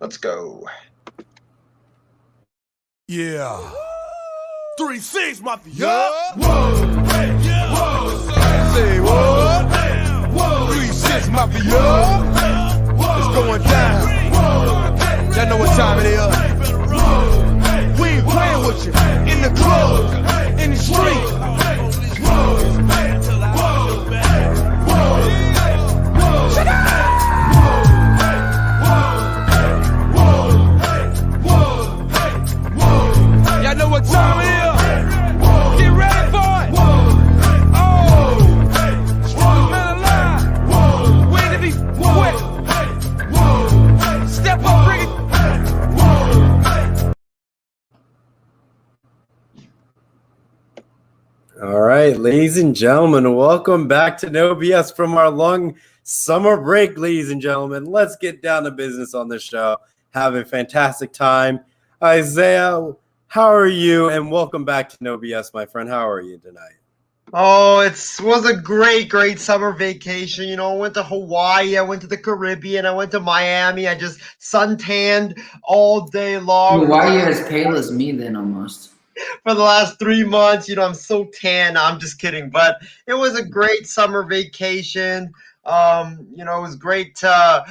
Let's go. Yeah. 3-6, mafia. Whoa, hey, yeah. Whoa, say what? Whoa, 3-6, mafia. It's going down. Y'all know what time it is. We ain't playing with you. In the club, in the street. Shut up! Y'all know what time it is. Get ready for it. Oh, man alive. Where to be quick. Step up, bring it. All right, ladies and gentlemen, welcome back to No BS from our long summer break, ladies and gentlemen. Let's get down to business on this show. Have a fantastic time. Isaiah, how are you? And welcome back to No BS, my friend. How are you tonight? Oh, it was a great summer vacation. You know, I went to Hawaii, I went to the Caribbean, I went to Miami. I just suntanned all day long. Why are you as pale as me then almost? For the last 3 months. You know, I'm so tan. I'm just kidding. But it was a great summer vacation. You know, it was great to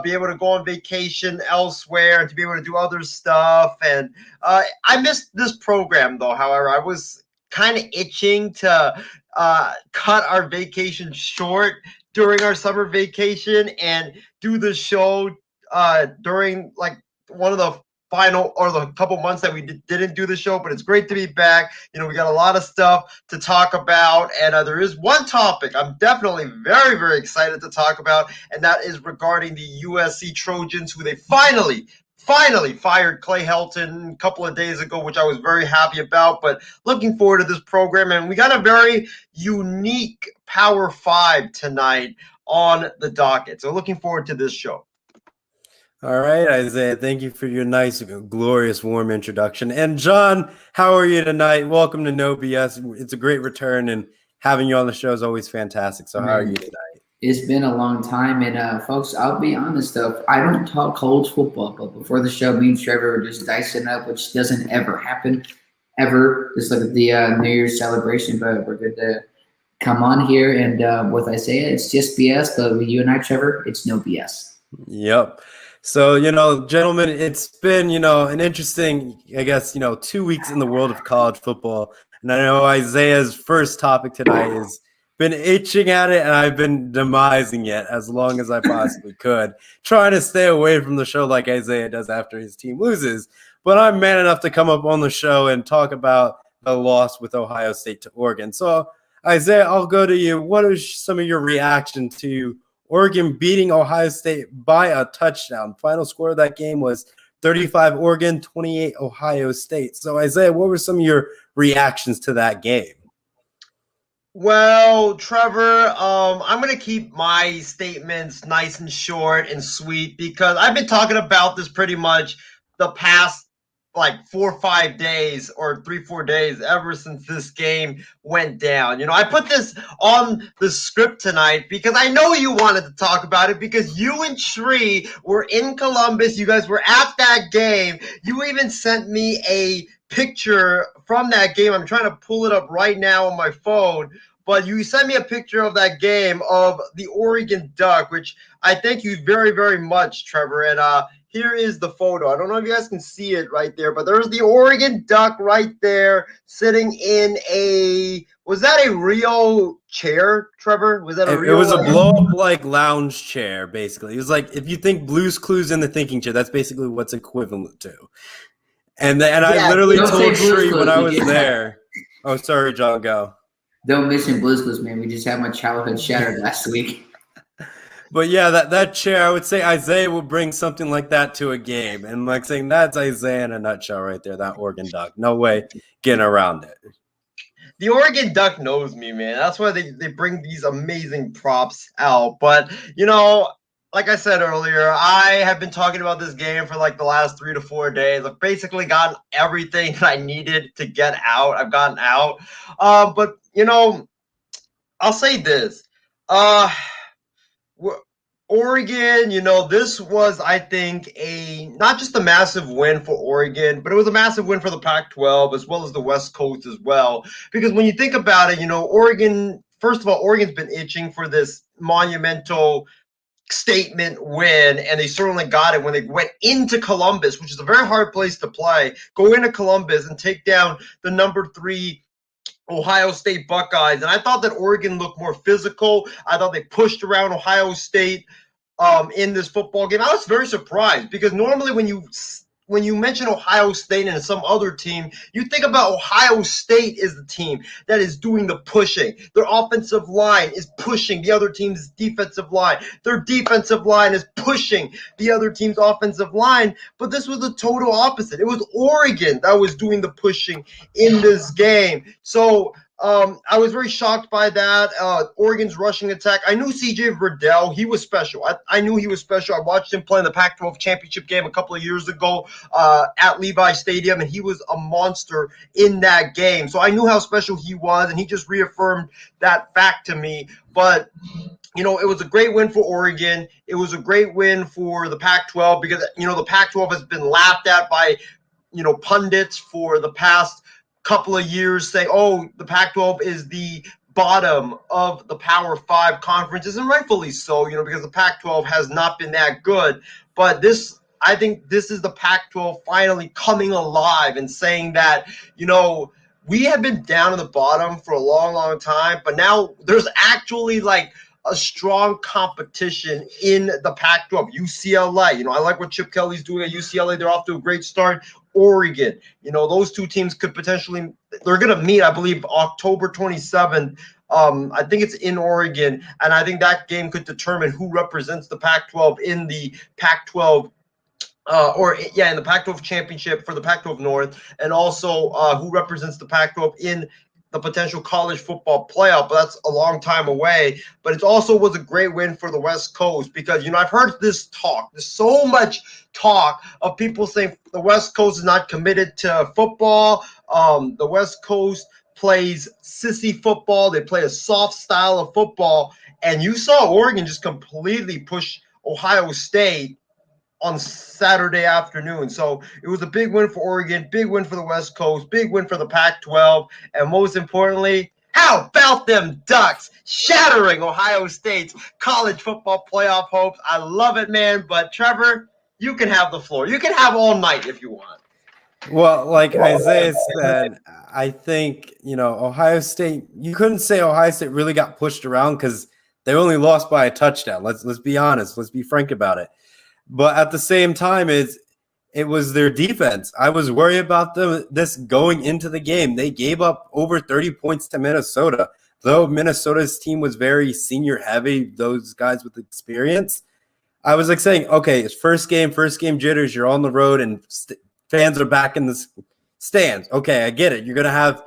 be able to go on vacation elsewhere and to be able to do other stuff. And I missed this program, though. However, I was kind of itching to cut our vacation short during our summer vacation and do the show during like one of the final or the couple months that we didn't do the show. But it's great to be back. You know, we got a lot of stuff to talk about, and there is one topic I'm definitely very excited to talk about, and that is regarding the USC Trojans, who they finally fired Clay Helton a couple of days ago, which I was very happy about. But looking forward to this program, and we got a very unique Power 5 tonight on the docket, so looking forward to this show. All right, Isaiah, thank you for your nice, glorious, warm introduction. And John, how are you tonight? Welcome to No BS. It's a great return, and having you on the show is always fantastic. So how are you tonight? It's been a long time, and folks, I'll be honest though, I don't talk college football, but before the show, me and Trevor were just dicing up, which doesn't ever happen, ever. Just like the New Year's celebration, but we're good to come on here, and with Isaiah, it's just BS, but with you and I, Trevor, it's no BS. Yep. So, you know, gentlemen, it's been, you know, an interesting, I guess, you know, 2 weeks in the world of college football. And I know Isaiah's first topic tonight has been itching at it, and I've been demising it as long as I possibly could, trying to stay away from the show like Isaiah does after his team loses. But I'm man enough to come up on the show and talk about the loss with Ohio State to Oregon. So, Isaiah, I'll go to you. What is some of your reaction to Oregon beating Ohio State by a touchdown? Final score of that game was 35 Oregon, 28 Ohio State. So, Isaiah, what were some of your reactions to that game? Well, Trevor, I'm going to keep my statements nice and short and sweet because I've been talking about this pretty much the past like 4 or 5 days or 3-4 days ever since this game went down. You know, I put this on the script tonight because I know you wanted to talk about it because you and Shree were in Columbus. You guys were at that game. You even sent me a picture from that game. I'm trying to pull it up right now on my phone. But you sent me a picture of that game of the Oregon Duck, which I thank you very much, Trevor. And here is the photo. I don't know if you guys can see it right there, but there's the Oregon Duck right there sitting in a – was that a real chair, Trevor? Was that a real – It was a blow-up like lounge chair, basically. It was like if you think Blue's Clues in the thinking chair, that's basically what's equivalent to. And I literally told Shree when I was there. Oh, sorry, John, go. Don't mention Blues Clues, man. We just had my childhood shattered last week. But yeah, that chair, I would say Isaiah will bring something like that to a game. And like saying that's Isaiah in a nutshell right there, that Oregon Duck. No way getting around it. The Oregon Duck knows me, man. That's why they bring these amazing props out. But, you know, like I said earlier, I have been talking about this game for like the last 3 to 4 days. I've basically gotten everything that I needed to get out. I've gotten out. But, you know, I'll say this. Oregon, this was, I think, not just a massive win for Oregon, but it was a massive win for the Pac-12 as well as the West Coast as well. Because when you think about it, Oregon, first of all, Oregon's been itching for this monumental statement win, and they certainly got it when they went into Columbus, which is a very hard place to play. Go into Columbus and take down the number 3 Ohio State Buckeyes. And I thought that Oregon looked more physical. I thought they pushed around Ohio State in this football game. I was very surprised because normally when you mention Ohio State and some other team, you think about Ohio State is the team that is doing the pushing. Their offensive line is pushing the other team's defensive line. Their defensive line is pushing the other team's offensive line. But this was the total opposite. It was Oregon that was doing the pushing in this game. So I was very shocked by that. Oregon's rushing attack. I knew C.J. Verdell. He was special. I knew he was special. I watched him play in the Pac-12 championship game a couple of years ago at Levi Stadium, and he was a monster in that game. So I knew how special he was, and he just reaffirmed that fact to me. But it was a great win for Oregon. It was a great win for the Pac-12 because, the Pac-12 has been laughed at by, pundits for the past couple of years saying, oh, the Pac-12 is the bottom of the Power 5 conferences, and rightfully so, because the Pac-12 has not been that good. But I think this is the Pac-12 finally coming alive and saying that, we have been down in the bottom for a long, long time, but now there's actually like a strong competition in the Pac-12. UCLA, I like what Chip Kelly's doing at UCLA. They're off to a great start. Oregon, those two teams could potentially, they're going to meet, I believe, October 27th. I think it's in Oregon, and I think that game could determine who represents the Pac-12 in the Pac-12 in the Pac-12 championship for the Pac-12 North, and also who represents the Pac-12 in the potential college football playoff, but that's a long time away. But it also was a great win for the West Coast because, I've heard this talk. There's so much talk of people saying the West Coast is not committed to football. The West Coast plays sissy football. They play a soft style of football. And you saw Oregon just completely push Ohio State on Saturday afternoon. So it was a big win for Oregon, big win for the West Coast, big win for the Pac-12, and most importantly, how about them Ducks shattering Ohio State's college football playoff hopes? I love it, man. But Trevor, you can have the floor. You can have all night if you want. Well, like Isaiah said, I think, Ohio State, you couldn't say Ohio State really got pushed around because they only lost by a touchdown. Let's be honest. Let's be frank about it. But at the same time, it was their defense. I was worried about this going into the game. They gave up over 30 points to Minnesota. Though Minnesota's team was very senior heavy, those guys with experience, I was like saying, okay, it's first game jitters. You're on the road and fans are back in the stands. Okay, I get it. You're going to have,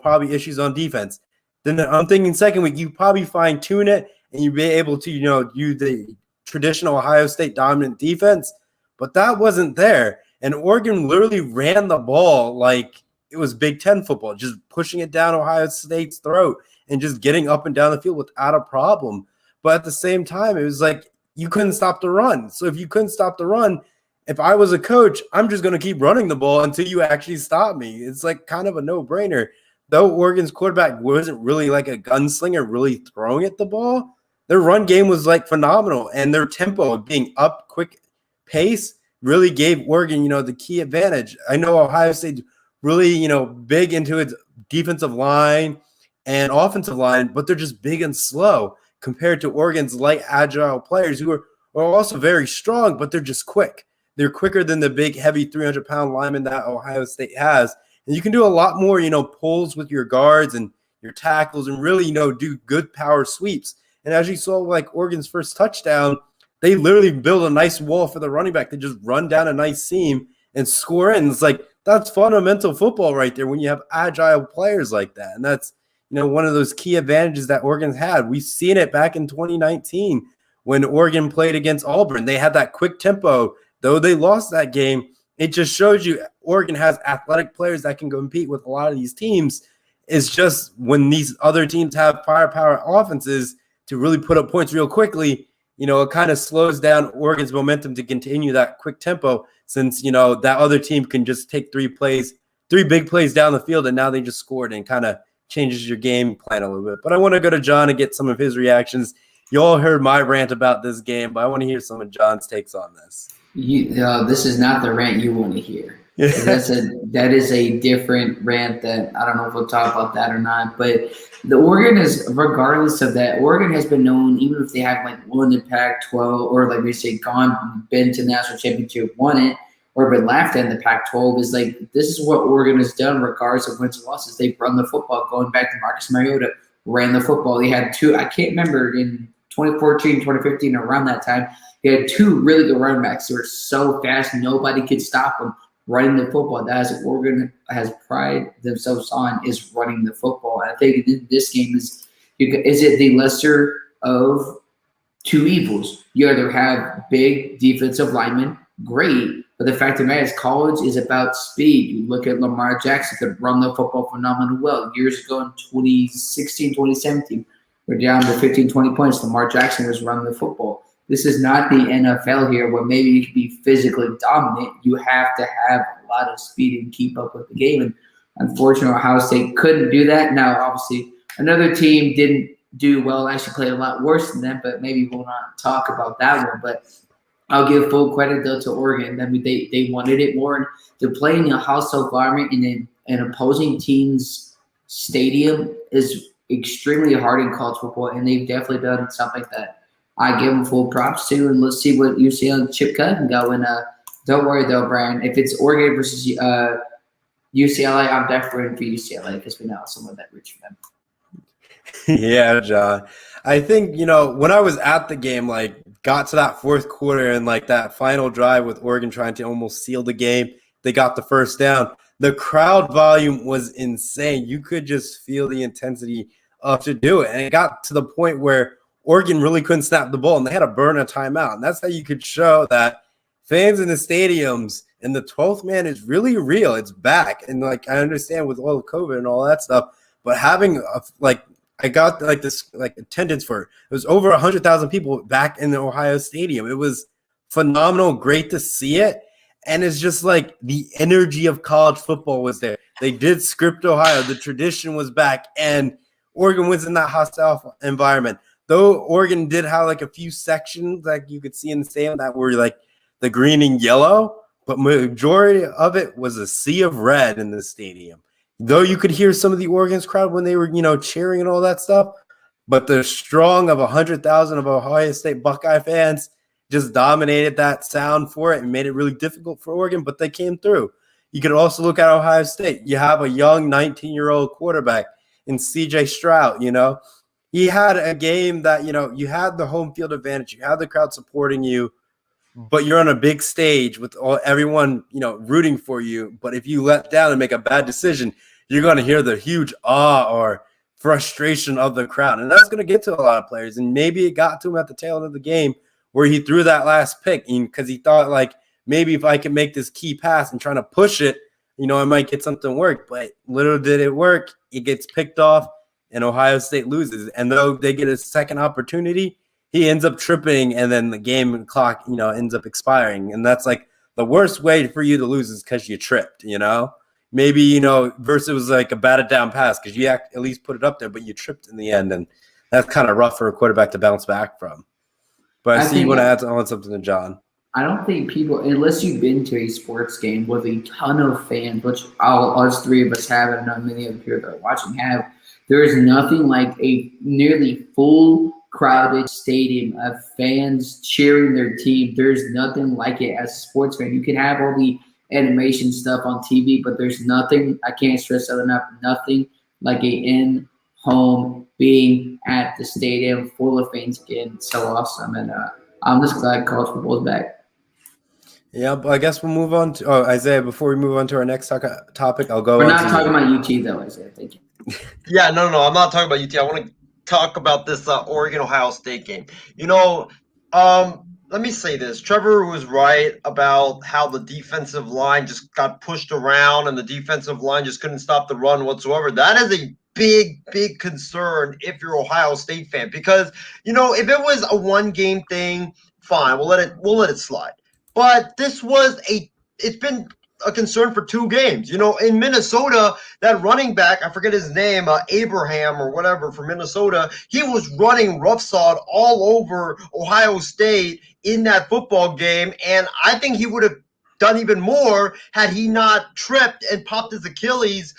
probably issues on defense. Then I'm thinking second week, you probably fine tune it and you'll be able to, use the traditional Ohio State dominant defense, but that wasn't there. And Oregon literally ran the ball like it was Big Ten football, just pushing it down Ohio State's throat and just getting up and down the field without a problem. But at the same time, it was like you couldn't stop the run. So if you couldn't stop the run, if I was a coach, I'm just going to keep running the ball until you actually stop me. It's like kind of a no-brainer. Though Oregon's quarterback wasn't really like a gunslinger really throwing at the ball, their run game was like phenomenal, and their tempo of being up quick pace really gave Oregon, the key advantage. I know Ohio State really, big into its defensive line and offensive line, but they're just big and slow compared to Oregon's light, agile players who are also very strong, but they're just quick. They're quicker than the big, heavy 300-pound lineman that Ohio State has. And you can do a lot more, pulls with your guards and your tackles and really, do good power sweeps. And as you saw, like Oregon's first touchdown, they literally build a nice wall for the running back to just run down a nice seam and score in. It's like that's fundamental football right there when you have agile players like that. And that's, one of those key advantages that Oregon's had. We've seen it back in 2019 when Oregon played against Auburn. They had that quick tempo. Though they lost that game, it just shows you Oregon has athletic players that can compete with a lot of these teams. It's just when these other teams have firepower offenses to really put up points real quickly, it kind of slows down Oregon's momentum to continue that quick tempo since, that other team can just take three big plays down the field, and now they just scored and kind of changes your game plan a little bit. But I want to go to John and get some of his reactions. You all heard my rant about this game, but I want to hear some of John's takes on this. This is not the rant you want to hear. That is a different rant that I don't know if we'll talk about that or not. But the Oregon is, regardless of that, Oregon has been known, even if they have like won the Pac-12 or like we say been to the national championship, won it, or been laughed at in the Pac-12, is like this is what Oregon has done regardless of wins and losses. They've run the football. Going back to Marcus Mariota, ran the football. They had two, I can't remember, in 2014, 2015, around that time, they had two really good running backs. They were so fast, nobody could stop them running the football. That's what Oregon has prided themselves on, is running the football. And I think in this game is it the lesser of two evils. You either have big defensive linemen, great, but the fact of the matter is college is about speed. You look at Lamar Jackson, could run the football phenomenally well. Years ago in 2016, 2017, we're down to 15, 20 points. Lamar Jackson was running the football. This is not the NFL here where maybe you can be physically dominant. You have to have a lot of speed and keep up with the game. And unfortunately, Ohio State couldn't do that. Now, obviously, another team didn't do well, actually played a lot worse than them, but maybe we'll not talk about that one. But I'll give full credit, though, to Oregon. I mean, they wanted it more. And to play in a hostile environment in an opposing team's stadium is extremely hard in college football, and they've definitely done something that I give them full props to. And let's see what UCLA and Chip Kelly can go. And don't worry, though, Brian. If it's Oregon versus UCLA, I'm definitely rooting for UCLA because we know it's somewhat that rich for them. Yeah, John. I think, when I was at the game, got to that fourth quarter and, that final drive with Oregon trying to almost seal the game, they got the first down. The crowd volume was insane. You could just feel the intensity of to do it. And it got to the point where Oregon really couldn't snap the ball, and they had to burn a timeout. And that's how you could show that fans in the stadiums and the 12th man is really real. It's back. And, I understand with all the COVID and all that stuff, but having, I got, this attendance for it. It was over 100,000 people back in the Ohio Stadium. It was phenomenal, great to see it. And it's just the energy of college football was there. They did script Ohio. The tradition was back, and Oregon was in that hostile environment. Though Oregon did have a few sections you could see in the stadium that were the green and yellow, but majority of it was a sea of red in the stadium. Though you could hear some of the Oregon's crowd when they were, cheering and all that stuff, but the strong of 100,000 of Ohio State Buckeye fans just dominated that sound for it and made it really difficult for Oregon, but they came through. You could also look at Ohio State. You have a young 19-year-old quarterback in C.J. Stroud, He had a game that, you had the home field advantage. You had the crowd supporting you, but you're on a big stage with everyone, rooting for you. But if you let down and make a bad decision, you're going to hear the huge awe or frustration of the crowd. And that's going to get to a lot of players. And maybe it got to him at the tail end of the game where he threw that last pick because he thought, maybe if I can make this key pass and trying to push it, I might get something work. But little did it work. It gets picked off. And Ohio State loses. And though they get a second opportunity, he ends up tripping, and then the game clock, ends up expiring. And that's the worst way for you to lose is because you tripped, Maybe, versus it was a batted down pass because you at least put it up there, but you tripped in the end. And that's kind of rough for a quarterback to bounce back from. But I see you want to add on something to John. I don't think people, unless you've been to a sports game with a ton of fans, which us three of us have, and I know many of the people that are watching have, there is nothing like a nearly full crowded stadium of fans cheering their team. There's nothing like it as a sports fan. You can have all the animation stuff on TV, but there's nothing, I can't stress that enough, nothing like a in-home being at the stadium full of fans again. It's so awesome. And I'm just glad college football is back. Yeah, but I guess we'll move on to Isaiah. Before we move on to our next topic, I'll go. We're not talking about UT though, Isaiah. Thank you. Yeah, no, I'm not talking about UT. I want to talk about this Oregon-Ohio State game. Let me say this. Trevor was right about how the defensive line just got pushed around and the defensive line just couldn't stop the run whatsoever. That is a big concern if you're Ohio State fan, because if it was a 1-game thing, fine, we'll let it slide. But it's been a concern for 2 games. In Minnesota, that running back, I forget his name, Abraham or whatever for Minnesota, he was running roughshod all over Ohio State in that football game, and I think he would have done even more had he not tripped and popped his Achilles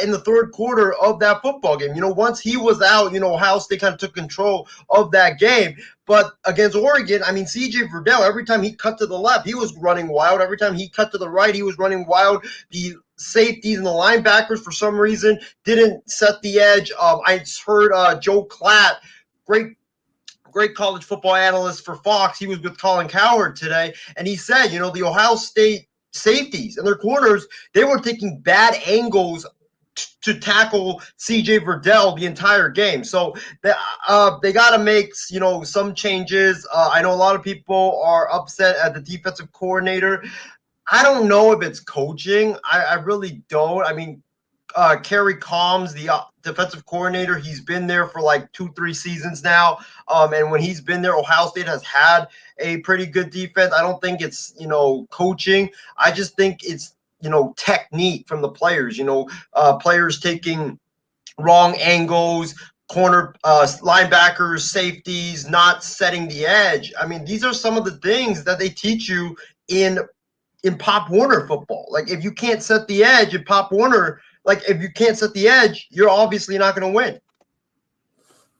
in the 3rd quarter of that football game. Once he was out, Ohio State kind of took control of that game. But against Oregon, I mean, C.J. Verdell, every time he cut to the left, he was running wild. Every time he cut to the right, he was running wild. The safeties and the linebackers, for some reason, didn't set the edge. I heard Joe Klatt, great college football analyst for Fox. He was with Colin Cowherd today, and he said, the Ohio State safeties and their corners, they were taking bad angles to tackle C.J. Verdell the entire game. So they got to make, some changes. I know a lot of people are upset at the defensive coordinator. I don't know if it's coaching. I really don't. I mean, Kerry Combs, the defensive coordinator, he's been there for like 2-3 seasons now. And when he's been there, Ohio State has had a pretty good defense. I don't think it's, coaching. I just think it's, technique from the players, players taking wrong angles, corner linebackers, safeties, not setting the edge. I mean, these are some of the things that they teach you in Pop Warner football. Like, if you can't set the edge in Pop Warner, you're obviously not going to win.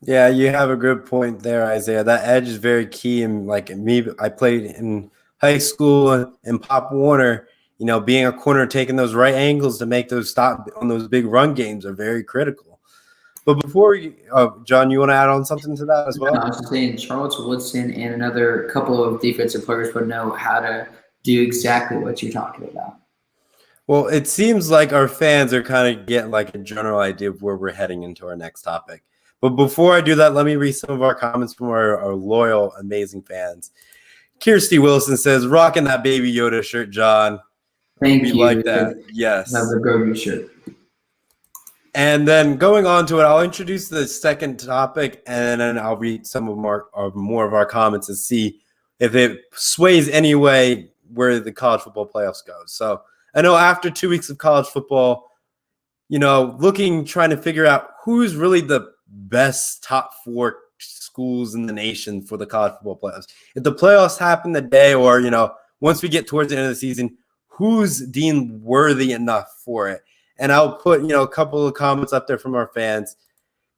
Yeah, you have a good point there, Isaiah. That edge is very key. And like me, I played in high school in Pop Warner. Being a corner, taking those right angles to make those stop on those big run games are very critical. But before John, you want to add on something to that as well? No, I was just saying Charles Woodson and another couple of defensive players would know how to do exactly what you're talking about. Well, it seems like our fans are kind of getting like a general idea of where we're heading into our next topic. But before I do that, let me read some of our comments from our loyal, amazing fans. Kirsty Wilson says, rocking that Baby Yoda shirt, John. Thank we you. like that. Yes. Another Grogu shirt. And then going on to it, I'll introduce the second topic, and then I'll read some of more of our comments and see if it sways any way where the college football playoffs goes. So I know after 2 weeks of college football, trying to figure out who's really the best top 4 schools in the nation for the college football playoffs. If the playoffs happen today, or, once we get towards the end of the season, who's deemed worthy enough for it? And I'll put, a couple of comments up there from our fans.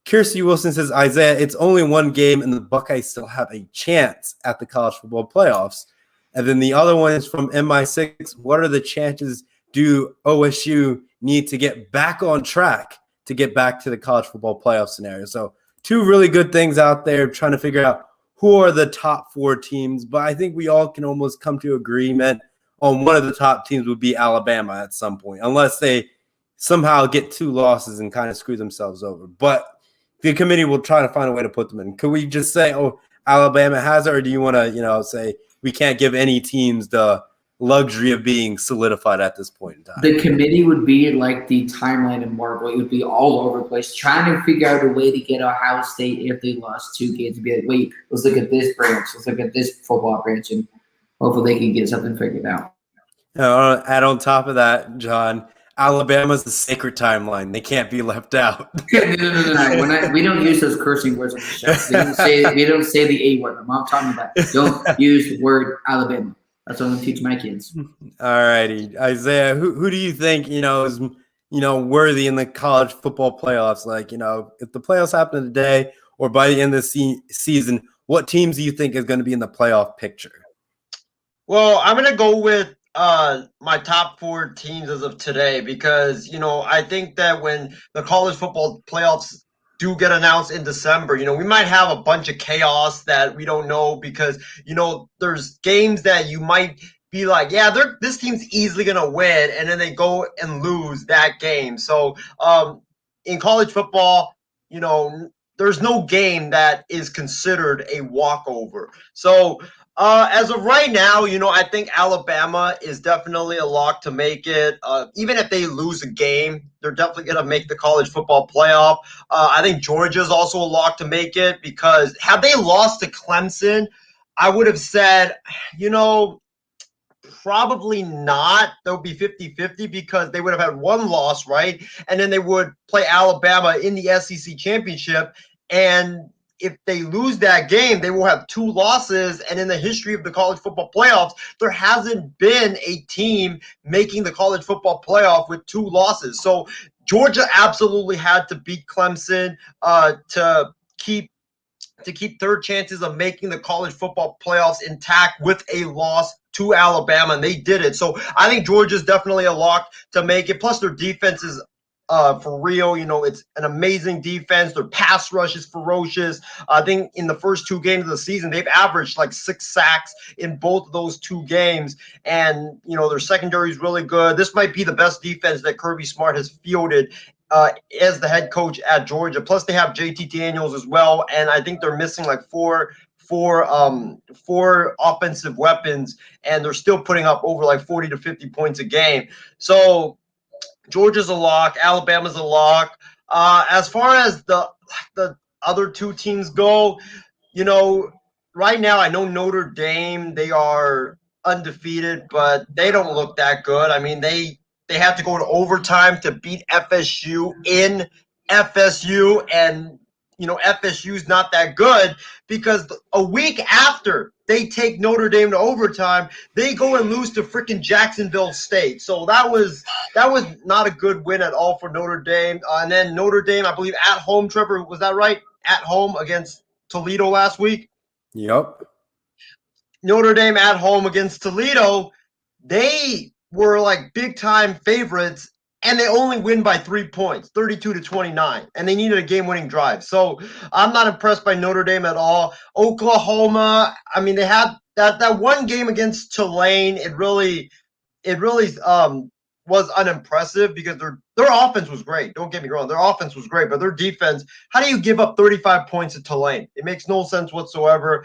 Kirsty Wilson says, Isaiah, it's only 1 game and the Buckeyes still have a chance at the college football playoffs. And then the other one is from MI6. What are the chances do OSU need to get back on track to get back to the college football playoff scenario? So 2 really good things out there trying to figure out who are the top 4 teams. But I think we all can almost come to agreement on one of the top teams would be Alabama at some point, unless they somehow get 2 losses and kind of screw themselves over. But the committee will try to find a way to put them in. Could we just say, Alabama has it, or do you want to, say we can't give any teams the luxury of being solidified at this point in time? The committee would be like the timeline in Marvel. It would be all over the place, trying to figure out a way to get Ohio State, if they lost 2 games, to be like, wait, let's look at this branch. Let's look at this football branch, and hopefully they can get something figured out. Add on top of that, John, Alabama's the sacred timeline. They can't be left out. No. We don't use those cursing words on the show. We don't say the A word. I'm talking about don't use the word Alabama. That's what I'm going to teach my kids. All righty. Isaiah, who do you think, is, worthy in the college football playoffs? Like, if the playoffs happen today or by the end of the season, what teams do you think is going to be in the playoff picture? Well, I'm going to go with my top 4 teams as of today, because, I think that when the college football playoffs do get announced in December, we might have a bunch of chaos that we don't know, because, there's games that you might be like, yeah, this team's easily going to win, and then they go and lose that game. So in college football, there's no game that is considered a walkover. So As of right now, I think Alabama is definitely a lock to make it. Even if they lose a game, they're definitely going to make the college football playoff. I think Georgia is also a lock to make it because had they lost to Clemson, I would have said, you know, probably not. They'll be 50-50 because they would have had one loss, right? And then they would play Alabama in the SEC championship. And if they lose that game, they will have two losses. And in the history of the college football playoffs, there hasn't been a team making the college football playoff with two losses. So Georgia absolutely had to beat Clemson to keep third chances of making the college football playoffs intact with a loss to Alabama, and they did it. So I think Georgia's definitely a lock to make it. Plus, their defense is for real. It's an amazing defense. Their pass rush is ferocious. I think in the first two games of the season, they've averaged like 6 sacks in both of those two games. And, their secondary is really good. This might be the best defense that Kirby Smart has fielded as the head coach at Georgia. Plus, they have JT Daniels as well, and I think they're missing like four offensive weapons, and they're still putting up over like 40 to 50 points a game. So Georgia's a lock. Alabama's a lock. As far as the other two teams go, right now I know Notre Dame, they are undefeated, but they don't look that good. I mean, they have to go to overtime to beat FSU in FSU, and FSU's not that good because a week after they take Notre Dame to overtime, they go and lose to freaking Jacksonville State. So that was not a good win at all for Notre Dame. And then Notre Dame, I believe, at home, Trevor, was that right? At home against Toledo last week? Yep. Notre Dame at home against Toledo, they were like big time favorites, and they only win by 3 points, 32-29, and they needed a game-winning drive. So I'm not impressed by Notre Dame at all. Oklahoma, I mean, they had that one game against Tulane. It really was unimpressive because their offense was great. Don't get me wrong, their offense was great, but their defense. How do you give up 35 points to Tulane? It makes no sense whatsoever.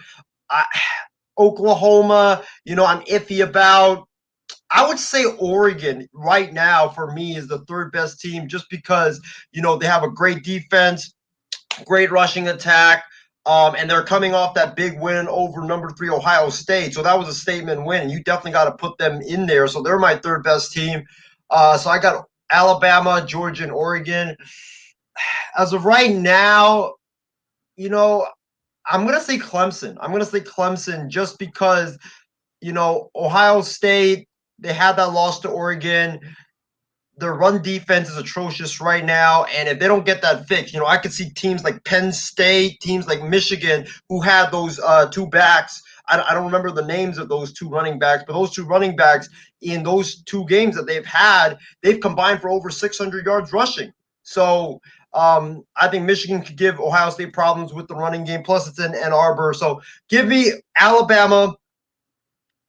Oklahoma, I'm iffy about. I would say Oregon right now for me is the third best team just because, they have a great defense, great rushing attack, and they're coming off that big win over number 3 Ohio State. So that was a statement win. You definitely got to put them in there. So they're my third best team. So I got Alabama, Georgia, and Oregon. As of right now, I'm going to say Clemson. I'm going to say Clemson just because, Ohio State, they had that loss to Oregon. Their run defense is atrocious right now, and if they don't get that fixed, I could see teams like Penn State, teams like Michigan, who had those two backs. I don't remember the names of those two running backs, but those two running backs in those two games that they've had, they've combined for over 600 yards rushing. So I think Michigan could give Ohio State problems with the running game. Plus, it's in Ann Arbor. So give me Alabama,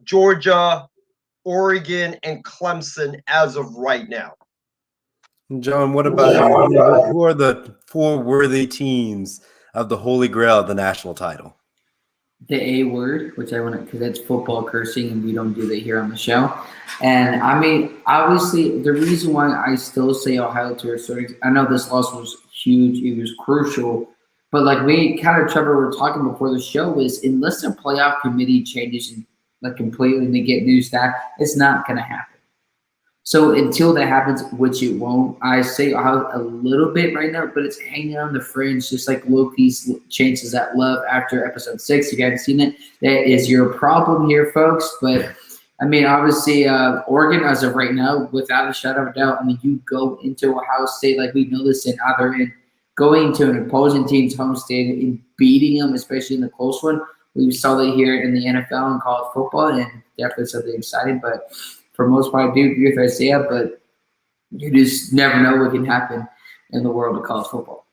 Georgia, Oregon, and Clemson as of right now. John, what about you? Who are the 4 worthy teams of the Holy Grail of the national title? The A word, which I want to, because that's football cursing, and we don't do that here on the show. And I mean, obviously, the reason why I still say Ohio to a certain, I know this loss was huge, it was crucial, but like we kind of, Trevor, were talking before the show, is unless the playoff committee changes like completely and they get new staff, it's not going to happen. So until that happens, which it won't, I say Ohio a little bit right now, but it's hanging on the fringe, just like Loki's chances at love after episode 6. You guys seen it? That is your problem here, folks. But I mean, obviously, Oregon, as of right now, without a shadow of a doubt, I mean, you go into Ohio State like we know this in other end, going to an opposing team's home state and beating them, especially in the close one. We saw that here in the NFL and college football, and definitely something exciting. But for most part, I do agree with Isaiah, but you just never know what can happen in the world of college football.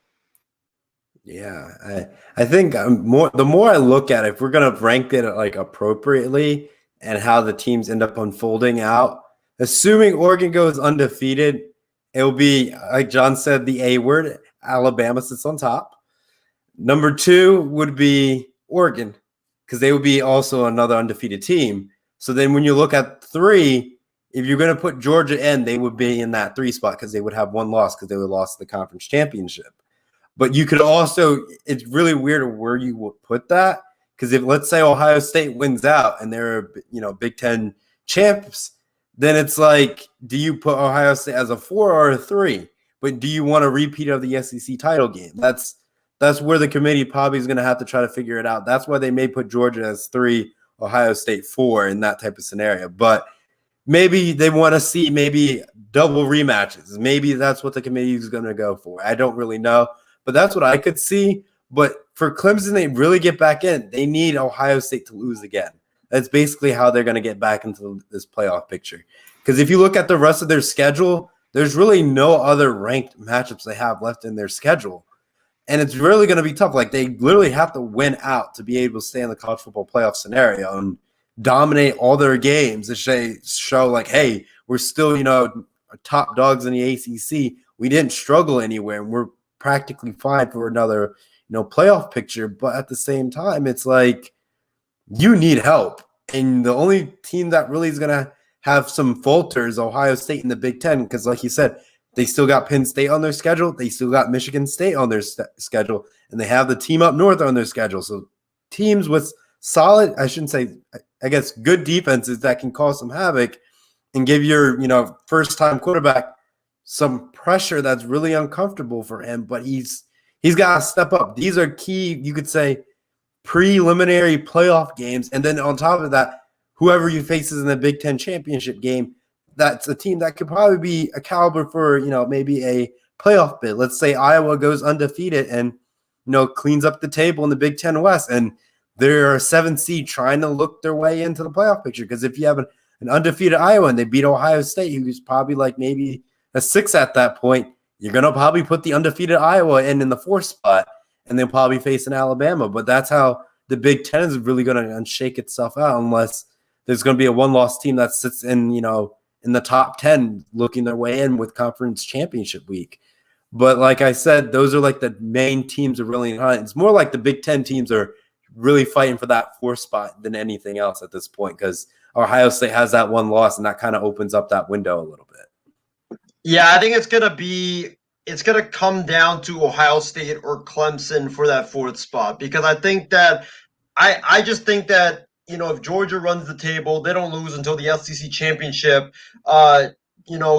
Yeah, I think the more I look at it, if we're gonna rank it like appropriately and how the teams end up unfolding out, assuming Oregon goes undefeated, it'll be, like John said, the A word. Alabama sits on top. Number 2 would be Oregon, because they would be also another undefeated team. So then when you look at 3, if you're going to put Georgia in, they would be in that 3 spot because they would have one loss because they would have lost the conference championship. But you could also, it's really weird where you would put that, because if, let's say, Ohio State wins out and they're, Big Ten champs, then it's like, do you put Ohio State as a 4 or a 3? But do you want a repeat of the SEC title game? That's where the committee probably is going to have to try to figure it out. That's why they may put Georgia as 3, Ohio State 4 in that type of scenario. But maybe they want to see maybe double rematches. Maybe that's what the committee is going to go for. I don't really know, but that's what I could see. But for Clemson, they really get back in. They need Ohio State to lose again. That's basically how they're going to get back into this playoff picture. Because if you look at the rest of their schedule, there's really no other ranked matchups they have left in their schedule. And it's really going to be tough. Like, they literally have to win out to be able to stay in the college football playoff scenario and dominate all their games to show like, hey, we're still, top dogs in the ACC. We didn't struggle anywhere, and we're practically fine for another, playoff picture. But at the same time, it's like, you need help. And the only team that really is going to have some falters, Ohio State in the Big Ten, because like you said, they still got Penn State on their schedule. They still got Michigan State on their schedule, and they have the team up north on their schedule. So teams with solid, I shouldn't say, I guess, good defenses that can cause some havoc and give your, first-time quarterback some pressure that's really uncomfortable for him. But he's got to step up. These are key, you could say, preliminary playoff games. And then on top of that, whoever you faces in the Big Ten championship game, that's a team that could probably be a caliber for, maybe a playoff bid. Let's say Iowa goes undefeated and, cleans up the table in the Big Ten West, and they're a 7th seed trying to look their way into the playoff picture. Because if you have an undefeated Iowa and they beat Ohio State, who's probably like maybe a 6 at that point, you're going to probably put the undefeated Iowa in the 4th spot, and they'll probably face an Alabama. But that's how the Big Ten is really going to unshake itself out, unless there's going to be a one-loss team that sits in, in the top 10 looking their way in with conference championship week. But like I said, those are like the main teams are really high. It's more like the Big Ten teams are really fighting for that 4th spot than anything else at this point, because Ohio State has that one loss, and that kind of opens up that window a little bit. Yeah, I think it's going to come down to Ohio State or Clemson for that 4th spot, because I think that I just think that, if Georgia runs the table, they don't lose until the SEC championship.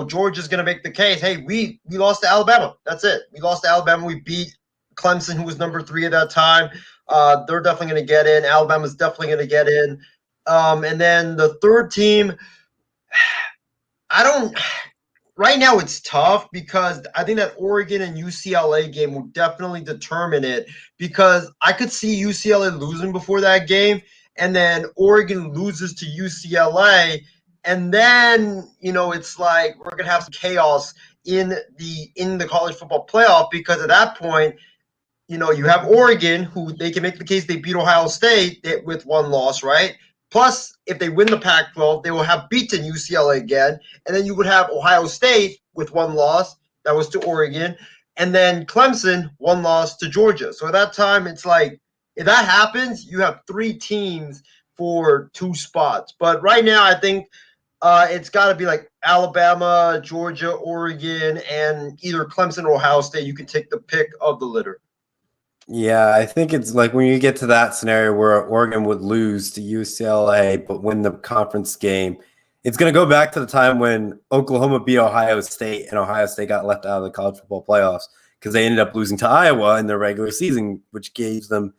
Georgia's going to make the case, hey, we lost to Alabama. That's it. We lost to Alabama. We beat Clemson, who was number 3 at that time. They're definitely going to get in. Alabama's definitely going to get in. And then the 3rd team, right now it's tough, because I think that Oregon and UCLA game will definitely determine it, because I could see UCLA losing before that game, and then Oregon loses to UCLA, and then, it's like we're going to have some chaos in the college football playoff, because at that point, you have Oregon, who they can make the case they beat Ohio State with one loss, right? Plus, if they win the Pac-12, they will have beaten UCLA again, and then you would have Ohio State with one loss, that was to Oregon, and then Clemson, one loss to Georgia. So at that time, it's like, if that happens, you have 3 teams for 2 spots. But right now, I think it's got to be like Alabama, Georgia, Oregon, and either Clemson or Ohio State. You can take the pick of the litter. Yeah, I think it's like when you get to that scenario where Oregon would lose to UCLA but win the conference game, it's going to go back to the time when Oklahoma beat Ohio State and Ohio State got left out of the college football playoffs because they ended up losing to Iowa in their regular season, which gave them,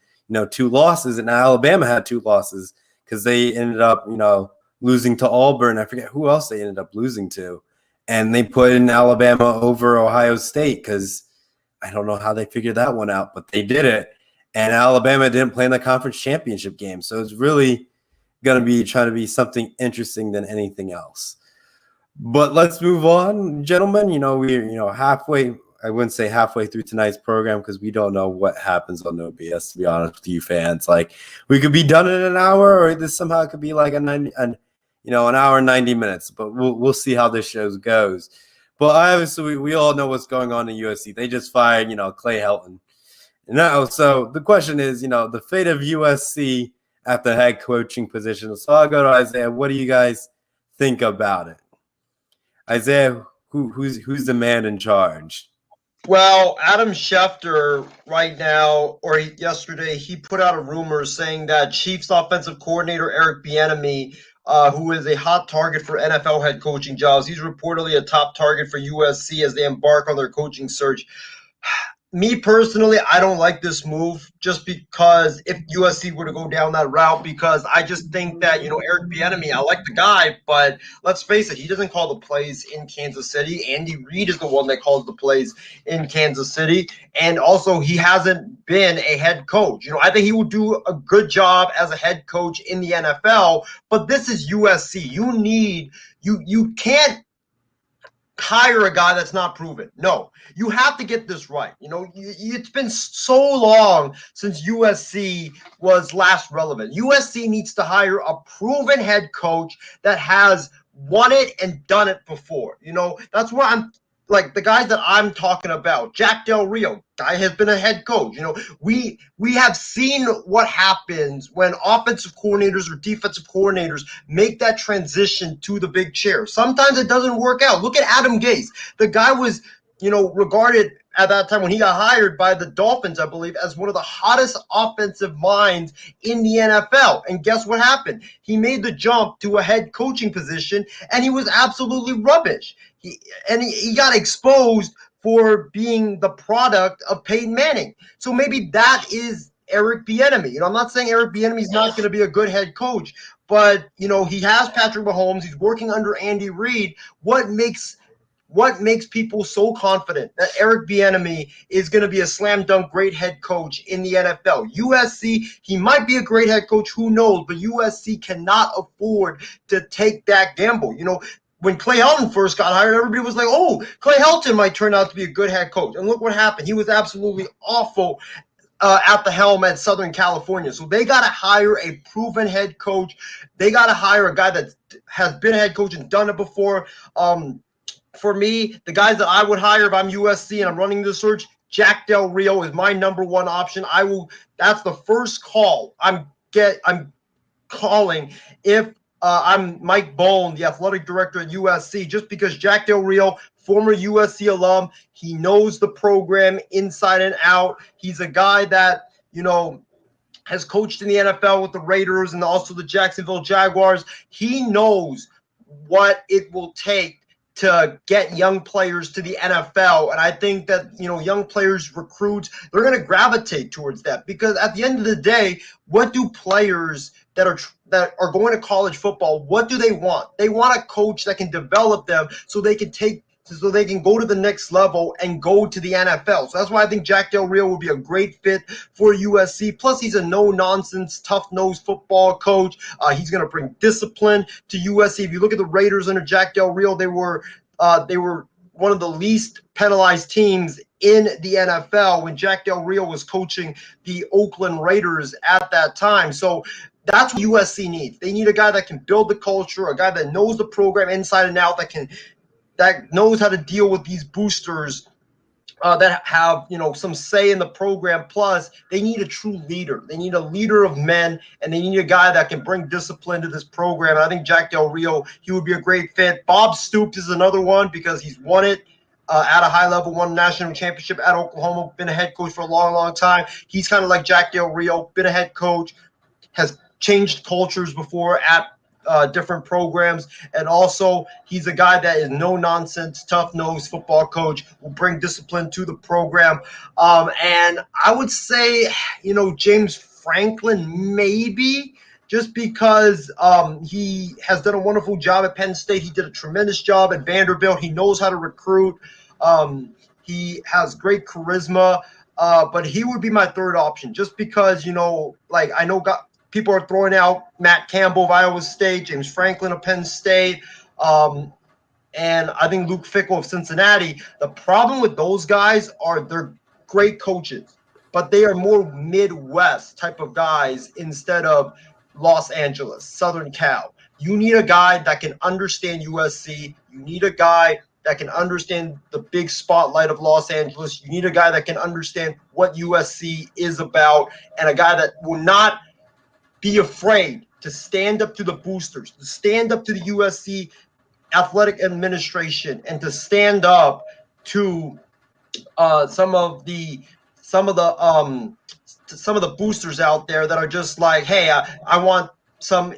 2 losses. And Alabama had 2 losses because they ended up, losing to Auburn. I forget who else they ended up losing to. And they put in Alabama over Ohio State because I don't know how they figured that one out, but they did it. And Alabama didn't play in the conference championship game. So it's really going to be trying to be something interesting than anything else. But let's move on, gentlemen. We're, halfway, I wouldn't say halfway through tonight's program because we don't know what happens on No B.S., to be honest with you fans. Like, we could be done in an hour, or this somehow could be like an hour and 90 minutes. But we'll see how this show goes. But obviously, we all know what's going on in USC. They just fired, Clay Helton. So the question is, the fate of USC at the head coaching position. So I'll go to Isaiah. What do you guys think about it? Isaiah, who's the man in charge? Well, Adam Schefter right now, or yesterday, he put out a rumor saying that Chiefs offensive coordinator Eric Bieniemy, who is a hot target for NFL head coaching jobs, he's reportedly a top target for USC as they embark on their coaching search. Me personally, I don't like this move just because if USC were to go down that route, because I just think that, Eric Bieniemy, I like the guy, but let's face it, he doesn't call the plays in Kansas City. Andy Reid is the one that calls the plays in Kansas City. And also, he hasn't been a head coach. I think he will do a good job as a head coach in the NFL, but this is USC. You can't hire a guy that's not proven. No, you have to get this right. It's been so long since USC was last relevant. USC needs to hire a proven head coach that has won it and done it before. That's where I'm like the guys that I'm talking about. Jack Del Rio, guy has been a head coach. We have seen what happens when offensive coordinators or defensive coordinators make that transition to the big chair. Sometimes it doesn't work out. Look at Adam Gase. The guy was, regarded at that time when he got hired by the Dolphins, I believe, as one of the hottest offensive minds in the NFL. And guess what happened? He made the jump to a head coaching position, and he was absolutely rubbish. He got exposed for being the product of Peyton Manning. So maybe that is Eric Bieniemy. I'm not saying Eric Bieniemy is not going to be a good head coach, but he has Patrick Mahomes. He's working under Andy Reid. What makes people so confident that Eric Bieniemy is going to be a slam dunk great head coach in the NFL? USC, he might be a great head coach, who knows, but USC cannot afford to take that gamble. When Clay Helton first got hired, everybody was like, oh, Clay Helton might turn out to be a good head coach. And look what happened. He was absolutely awful at the helm at Southern California. So they got to hire a proven head coach. They got to hire a guy that has been a head coach and done it before. For me, the guys that I would hire if I'm USC and I'm running the search, Jack Del Rio is my number one option. That's the first call I'm calling if I'm Mike Bohn, the athletic director at USC, just because Jack Del Rio, former USC alum, he knows the program inside and out. He's a guy that, has coached in the NFL with the Raiders and also the Jacksonville Jaguars. He knows what it will take to get young players to the NFL. And I think that, young players, recruits, they're going to gravitate towards that, because at the end of the day, what do players that are going to college football, what do they want? They want a coach that can develop them so they can go to the next level and go to the NFL. So that's why I think Jack Del Rio would be a great fit for USC. Plus, he's a no-nonsense, tough-nosed football coach. He's going to bring discipline to USC. If you look at the Raiders under Jack Del Rio, they were one of the least penalized teams in the NFL when Jack Del Rio was coaching the Oakland Raiders at that time. So that's what USC needs. They need a guy that can build the culture, a guy that knows the program inside and out, that knows how to deal with these boosters that have, some say in the program. Plus, they need a true leader. They need a leader of men, and they need a guy that can bring discipline to this program. And I think Jack Del Rio, he would be a great fit. Bob Stoops is another one because he's won it at a high level, won a national championship at Oklahoma, been a head coach for a long, long time. He's kind of like Jack Del Rio, been a head coach, has changed cultures before at different programs, and also he's a guy that is no-nonsense, tough-nosed football coach, will bring discipline to the program. And I would say, James Franklin maybe, just because he has done a wonderful job at Penn State. He did a tremendous job at Vanderbilt. He knows how to recruit. He has great charisma, but he would be my third option just because, I know people are throwing out Matt Campbell of Iowa State, James Franklin of Penn State, and I think Luke Fickell of Cincinnati. The problem with those guys are they're great coaches, but they are more Midwest type of guys instead of Los Angeles, Southern Cal. You need a guy that can understand USC. You need a guy that can understand the big spotlight of Los Angeles. You need a guy that can understand what USC is about, and a guy that will not be afraid to stand up to the boosters, to stand up to the USC athletic administration, and to stand up to some of the boosters out there that are just like, hey, I want some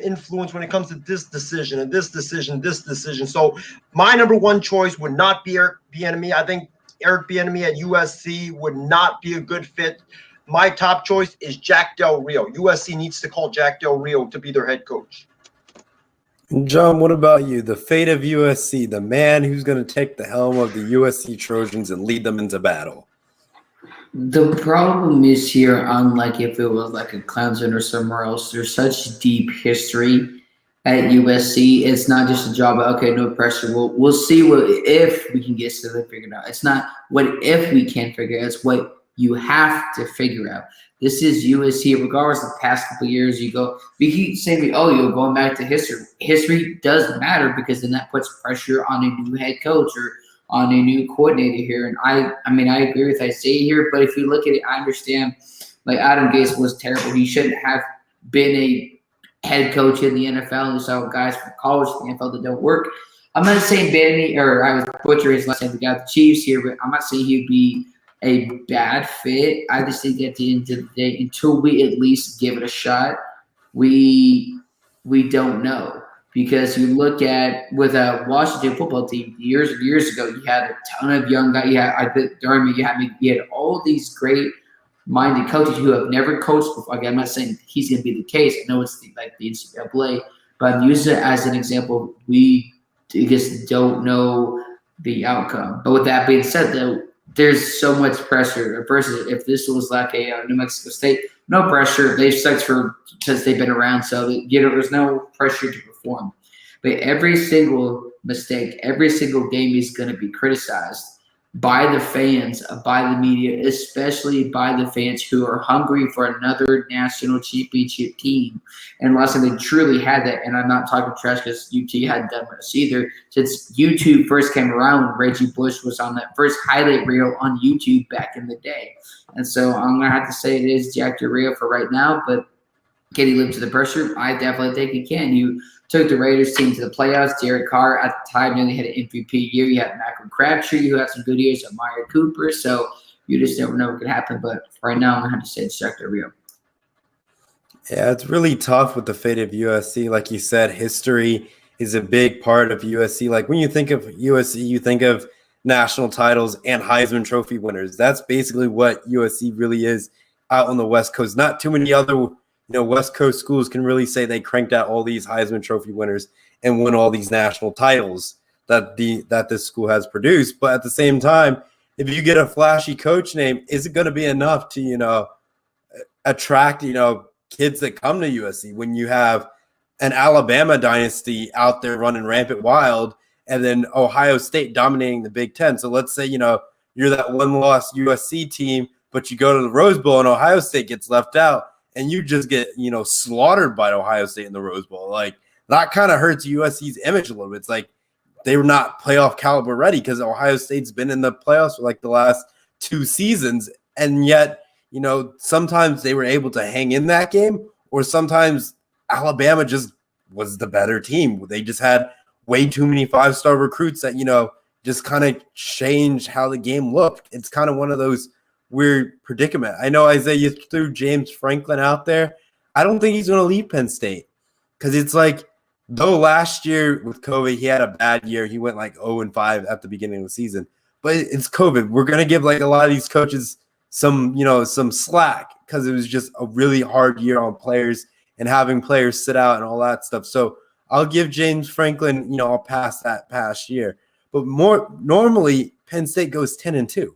influence when it comes to this decision and this decision. So my number one choice would not be Eric Bieniemy. I think Eric Bieniemy at USC would not be a good fit. My top choice is Jack Del Rio. USC needs to call Jack Del Rio to be their head coach. John, what about you? The fate of USC, the man who's going to take the helm of the USC Trojans and lead them into battle. The problem is here, unlike if it was like a Clemson or somewhere else, there's such deep history at USC. It's not just a job of, okay, no pressure. We'll see what if we can get something figured out. It's not what if we can figure out. It's what you have to figure out. This is USC. Regardless of the past couple of years, we keep saying, oh, you're going back to history. History does matter because then that puts pressure on a new head coach or on a new coordinator here. And I mean, I agree with Isaiah here, but if you look at it, I understand, like, Adam Gase was terrible. He shouldn't have been a head coach in the NFL. You saw guys from college to the NFL that don't work. I'm not saying Bieniemy, or I was butchering his last name, the guy with the Chiefs here, but I'm not saying he'd be a bad fit. I just think at the end of the day, until we at least give it a shot, we don't know. Because you look at with a Washington football team years and years ago, you had a ton of young guys. You had all these great-minded coaches who have never coached before. Again, I'm not saying he's going to be the case. I know it's like the NCAA, but I'm using it as an example. We just don't know the outcome. But with that being said, though, there's so much pressure. Versus if this was like a New Mexico State, no pressure. They've sucked since they've been around, so there's no pressure to perform. But every single mistake, every single game is going to be criticized by the fans, by the media, especially by the fans who are hungry for another national championship team. And last time they truly had that, and I'm not talking trash because UT hadn't done much either. Since YouTube first came around, when Reggie Bush was on that first highlight reel on YouTube back in the day. And so I'm going to have to say it is Jack Del Rio for right now, but can he live to the pressure? I definitely think he can. You took the Raiders team to the playoffs. Derek Carr at the time nearly had an MVP year. You had Malcolm Crabtree who had some good years, Amari Cooper. So you just never know what could happen. But right now I'm going to have to say it's Jack Del Rio. Yeah, it's really tough with the fate of USC. Like you said, history is a big part of USC. Like when you think of USC, you think of national titles and Heisman Trophy winners. That's basically what USC really is out on the West Coast. Not too many other West Coast schools can really say they cranked out all these Heisman Trophy winners and won all these national titles that this school has produced. But at the same time, if you get a flashy coach name, is it going to be enough to, attract, kids that come to USC when you have an Alabama dynasty out there running rampant wild and then Ohio State dominating the Big Ten? So let's say, you're that one-loss USC team, but you go to the Rose Bowl and Ohio State gets left out. And you just get, slaughtered by Ohio State in the Rose Bowl. Like, that kind of hurts USC's image a little bit. It's like they were not playoff caliber ready because Ohio State's been in the playoffs for like the last 2 seasons. And yet, sometimes they were able to hang in that game, or sometimes Alabama just was the better team. They just had way too many 5-star recruits that, just kind of changed how the game looked. It's kind of one of those weird predicament. I know, Isaiah, you threw James Franklin out there. I don't think he's going to leave Penn State because it's like, though last year with COVID, he had a bad year. He went like 0-5 at the beginning of the season. But it's COVID. We're going to give like a lot of these coaches some slack because it was just a really hard year on players and having players sit out and all that stuff. So I'll give James Franklin, I'll pass that past year. But more normally, Penn State goes 10-2.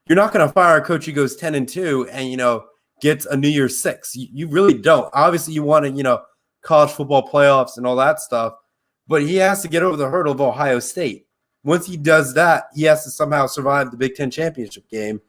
You're not going to fire a coach who goes 10-2 and, gets a New Year's 6. You really don't. Obviously, you want to, college football playoffs and all that stuff, but he has to get over the hurdle of Ohio State. Once he does that, he has to somehow survive the Big Ten championship game.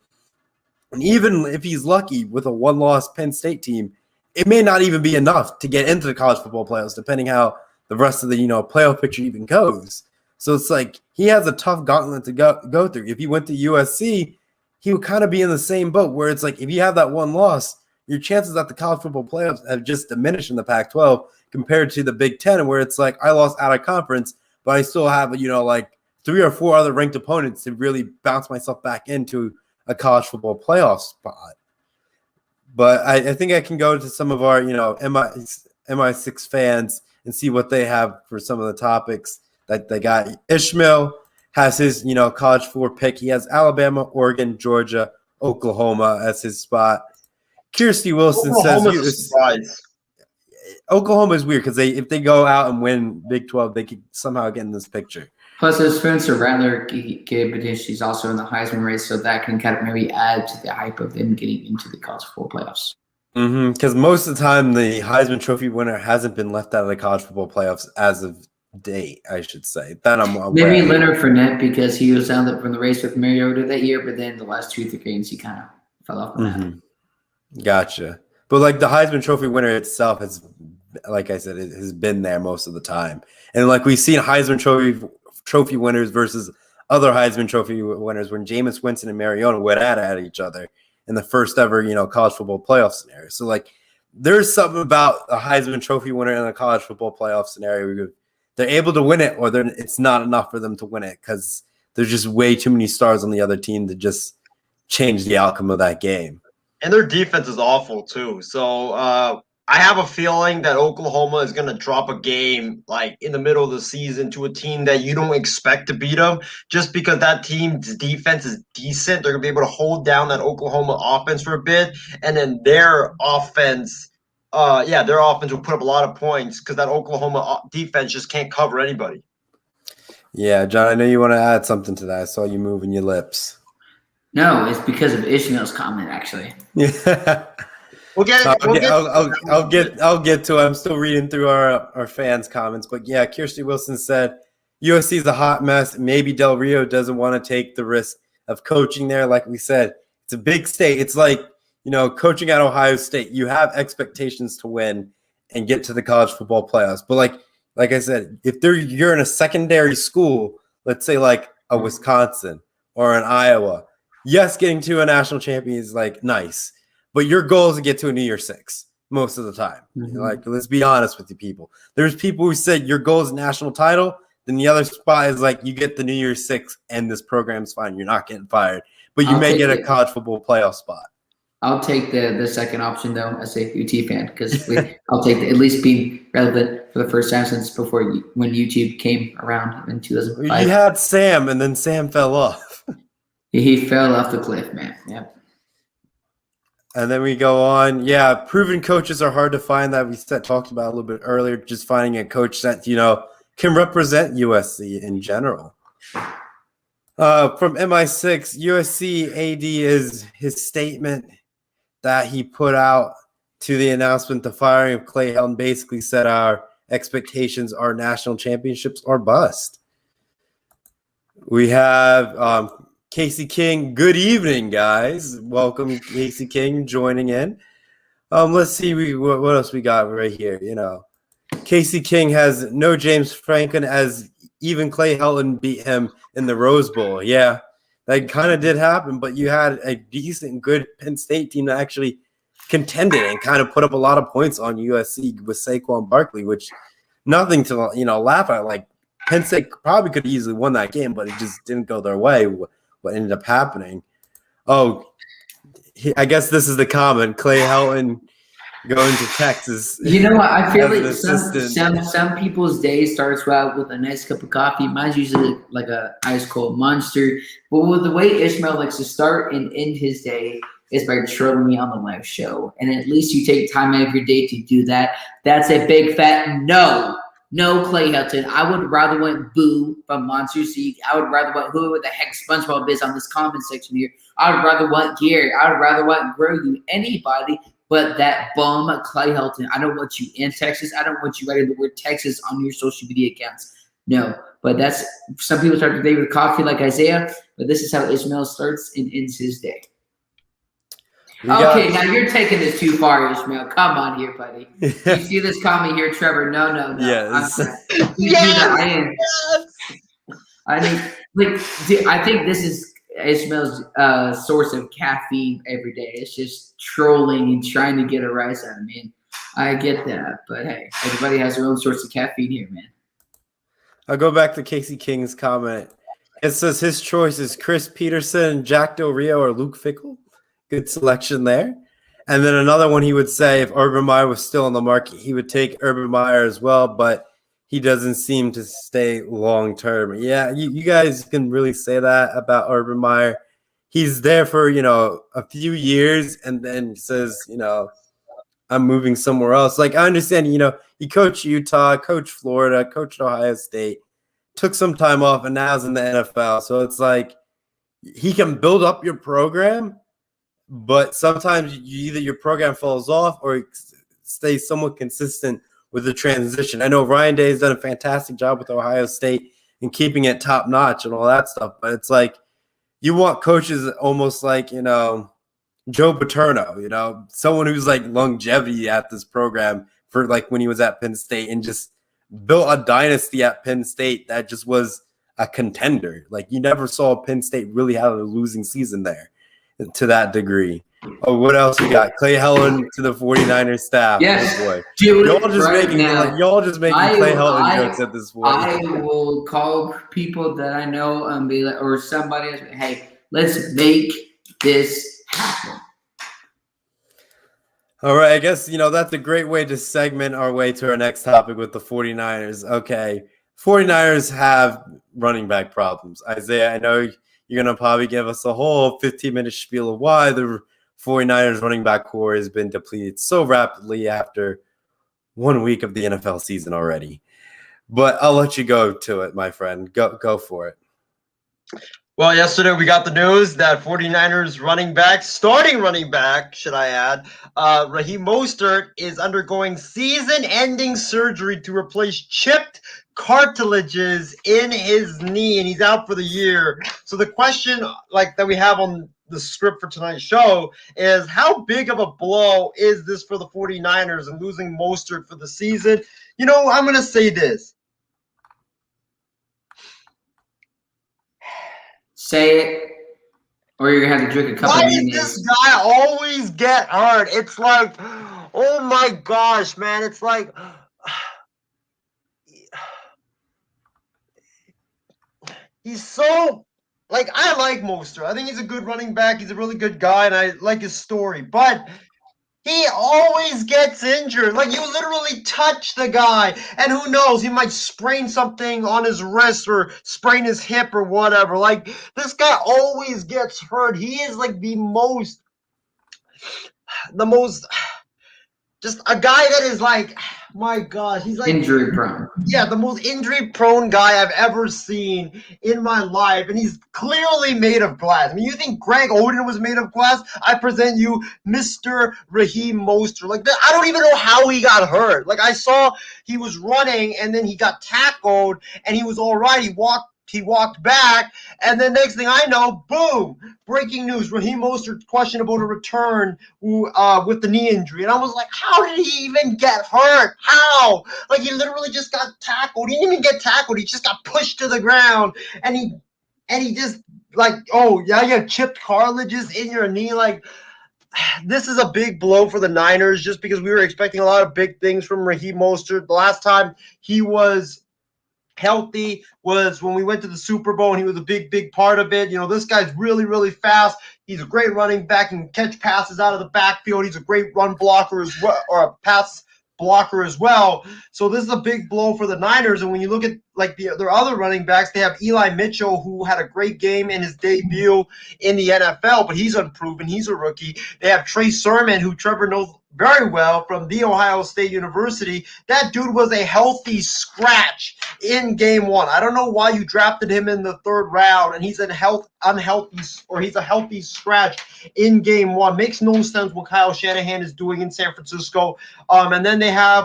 And even if he's lucky with a one-loss Penn State team, it may not even be enough to get into the college football playoffs, depending how the rest of the, playoff picture even goes. So it's like he has a tough gauntlet to go through. If he went to USC, he would kind of be in the same boat where it's like if you have that one loss, your chances at the college football playoffs have just diminished in the Pac-12 compared to the Big Ten, where it's like I lost out of conference, but I still have, like 3 or 4 other ranked opponents to really bounce myself back into a college football playoff spot. But I think I can go to some of our, MI6 fans and see what they have for some of the topics that they got. Ishmael has his, college 4 pick. He has Alabama, Oregon, Georgia, Oklahoma as his spot. Kirsty Wilson says Oklahoma is weird because if they go out and win Big 12, they could somehow get in this picture. Plus, there's Spencer Rattler kid, but she's also in the Heisman race, so that can kind of maybe add to the hype of them getting into the college football playoffs. Because most of the time, the Heisman Trophy winner hasn't been left out of the college football playoffs as of date, I should say. That I'm aware. Maybe Leonard Fournette, because he was down from the race with Mariota that year, but then the last 2 or 3 games he kind of fell off the map. Gotcha. But the Heisman Trophy winner itself has, like I said, it has been there most of the time. And we've seen Heisman Trophy winners versus other Heisman Trophy winners when Jameis Winston and Mariota went at each other in the first ever, college football playoff scenario. So, there's something about a Heisman Trophy winner in a college football playoff scenario where they're able to win it, or it's not enough for them to win it because there's just way too many stars on the other team to just change the outcome of that game. And their defense is awful too. So I have a feeling that Oklahoma is going to drop a game in the middle of the season to a team that you don't expect to beat them, just because that team's defense is decent. They're going to be able to hold down that Oklahoma offense for a bit, and then their offense will put up a lot of points because that Oklahoma defense just can't cover anybody. Yeah, John, I know you want to add something to that. I saw you moving your lips. No, it's because of Ishmael's comment, actually. Yeah. I'll get to it. I'm still reading through our fans' comments. But yeah, Kirsty Wilson said USC is a hot mess. Maybe Del Rio doesn't want to take the risk of coaching there. Like we said, it's a big state. It's coaching at Ohio State. You have expectations to win and get to the college football playoffs. But like I said, if you're in a secondary school, let's say a Wisconsin or an Iowa, yes, getting to a national champion is nice. But your goal is to get to a New Year's Six most of the time. Let's be honest with you people. There's people who said your goal is national title. Then the other spot is you get the New Year's Six and this program's fine. You're not getting fired. But you may get a college football playoff spot. I'll take the second option, though, as a UT fan, because I'll take at least being relevant for the first time since when YouTube came around in 2005. You had Sam, and then Sam fell off. He fell off the cliff, man. Yep. And then we go on. Yeah, proven coaches are hard to find. That we talked about a little bit earlier. Just finding a coach that can represent USC in general. From MI6, USC AD is his statement that he put out to the announcement, the firing of Clay Helton, basically said our expectations are national championships or bust. We have Casey King. Good evening, guys. Welcome, Casey King, joining in. Let's see what else we got right here. Casey King has no James Franklin, as even Clay Helton beat him in the Rose Bowl. Yeah, that kind of did happen, but you had a decent, good Penn State team that actually contended and kind of put up a lot of points on USC with Saquon Barkley, which nothing to laugh at. Penn State probably could have easily won that game, but it just didn't go their way. What ended up happening? I guess this is the comment. Clay Helton going to Texas. You know what? I feel like some people's day starts out with a nice cup of coffee. Mine's usually like a ice cold Monster. But with the way Ishmael likes to start and end his day is by trolling me on the live show. And at least you take time out of your day to do that. That's a big fat no. No, Clay Helton. I would rather want Boo from Monster Seek. I would rather want whoever the heck SpongeBob is on this comment section here. I would rather want Gary. I would rather want Grogu. Anybody but that bum Clay Helton. I don't want you in Texas. I don't want you writing the word Texas on your social media accounts. No, but that's some people start their day with coffee like Isaiah, but this is how Ishmael starts and ends his day. Okay, now you're taking this too far, Ishmael. Come on here, buddy. You see this comment here, Trevor? No. Yes. I think this is Ishmael's source of caffeine every day. It's just trolling and trying to get a rise out of me. And I get that, but hey, everybody has their own source of caffeine here, man. I'll go back to Casey King's comment. It says his choice is Chris Peterson, Jack Del Rio, or Luke Fickell. Good selection there. And then another one he would say if Urban Meyer was still on the market, he would take Urban Meyer as well, but he doesn't seem to stay long term. Yeah, you guys can really say that about Urban Meyer. He's there for, a few years and then says, I'm moving somewhere else. Like, I understand, he coached Utah, coached Florida, coached Ohio State, took some time off, and now is in the NFL. So it's like he can build up your program, but sometimes either your program falls off or it stays somewhat consistent with the transition. I know Ryan Day has done a fantastic job with Ohio State and keeping it top notch and all that stuff, but it's like you want coaches almost like, Joe Paterno, someone who's like longevity at this program for like when he was at Penn State and just built a dynasty at Penn State that just was a contender. Like you never saw Penn State really have a losing season there to that degree. Oh, what else we got? Clay Helton to the 49ers staff. Yes, Oh boy. dude, Y'all just right making now, y'all just making Clay Helton jokes at this point. I will call people that I know and be like, or somebody else, hey, let's make this happen. All right, I guess, that's a great way to segment our way to our next topic with the 49ers. Okay, 49ers have running back problems. Isaiah, I know you're going to probably give us a whole 15-minute spiel of why the 49ers running back core has been depleted so rapidly after 1 week of the NFL season already. But I'll let you go to it, my friend. Go for it. Well, yesterday we got the news that 49ers starting running back, should I add, Raheem Mostert is undergoing season-ending surgery to replace chipped cartilages in his knee, and he's out for the year. So the question that we have on the script for tonight's show is how big of a blow is this for the 49ers and losing Mostert for the season? I'm going to say this. Say it, or you're going to have to drink a cup Why of does mayonnaise. this guy always get hurt? It's like, oh my gosh, man. It's like, he's so, I like Mostert. I think he's a good running back. He's a really good guy, and I like his story. But he always gets injured. You literally touch the guy, and who knows? He might sprain something on his wrist or sprain his hip or whatever. This guy always gets hurt. He is the most, just a guy that is my gosh, he's injury prone. Yeah, the most injury prone guy I've ever seen in my life, and he's clearly made of glass. I mean, you think Greg Oden was made of glass? I present you Mr. Raheem Mostert. I don't even know how he got hurt. I saw he was running, and then he got tackled, and he was all right. He walked back, and then next thing I know, boom, breaking news, Raheem Mostert questionable to return with the knee injury. And I was like, how did he even get hurt? How? He literally just got tackled. He didn't even get tackled. He just got pushed to the ground, and he just oh, yeah, you have chipped cartilages in your knee. This is a big blow for the Niners just because we were expecting a lot of big things from Raheem Mostert. The last time he was healthy was when we went to the Super Bowl, and he was a big part of it. This guy's really, really fast. He's a great running back and catch passes out of the backfield. He's a great run blocker as well, or a pass blocker as well. So this is a big blow for the Niners. And when you look at their other running backs, they have Eli Mitchell, who had a great game in his debut in the NFL, but he's unproven. He's a rookie. They have Trey Sermon, who Trevor knows very well from The Ohio State University. That dude was a healthy scratch in game one. I don't know why you drafted him in the third round, and he's a healthy scratch in game one. Makes no sense what Kyle Shanahan is doing in San Francisco. And then they have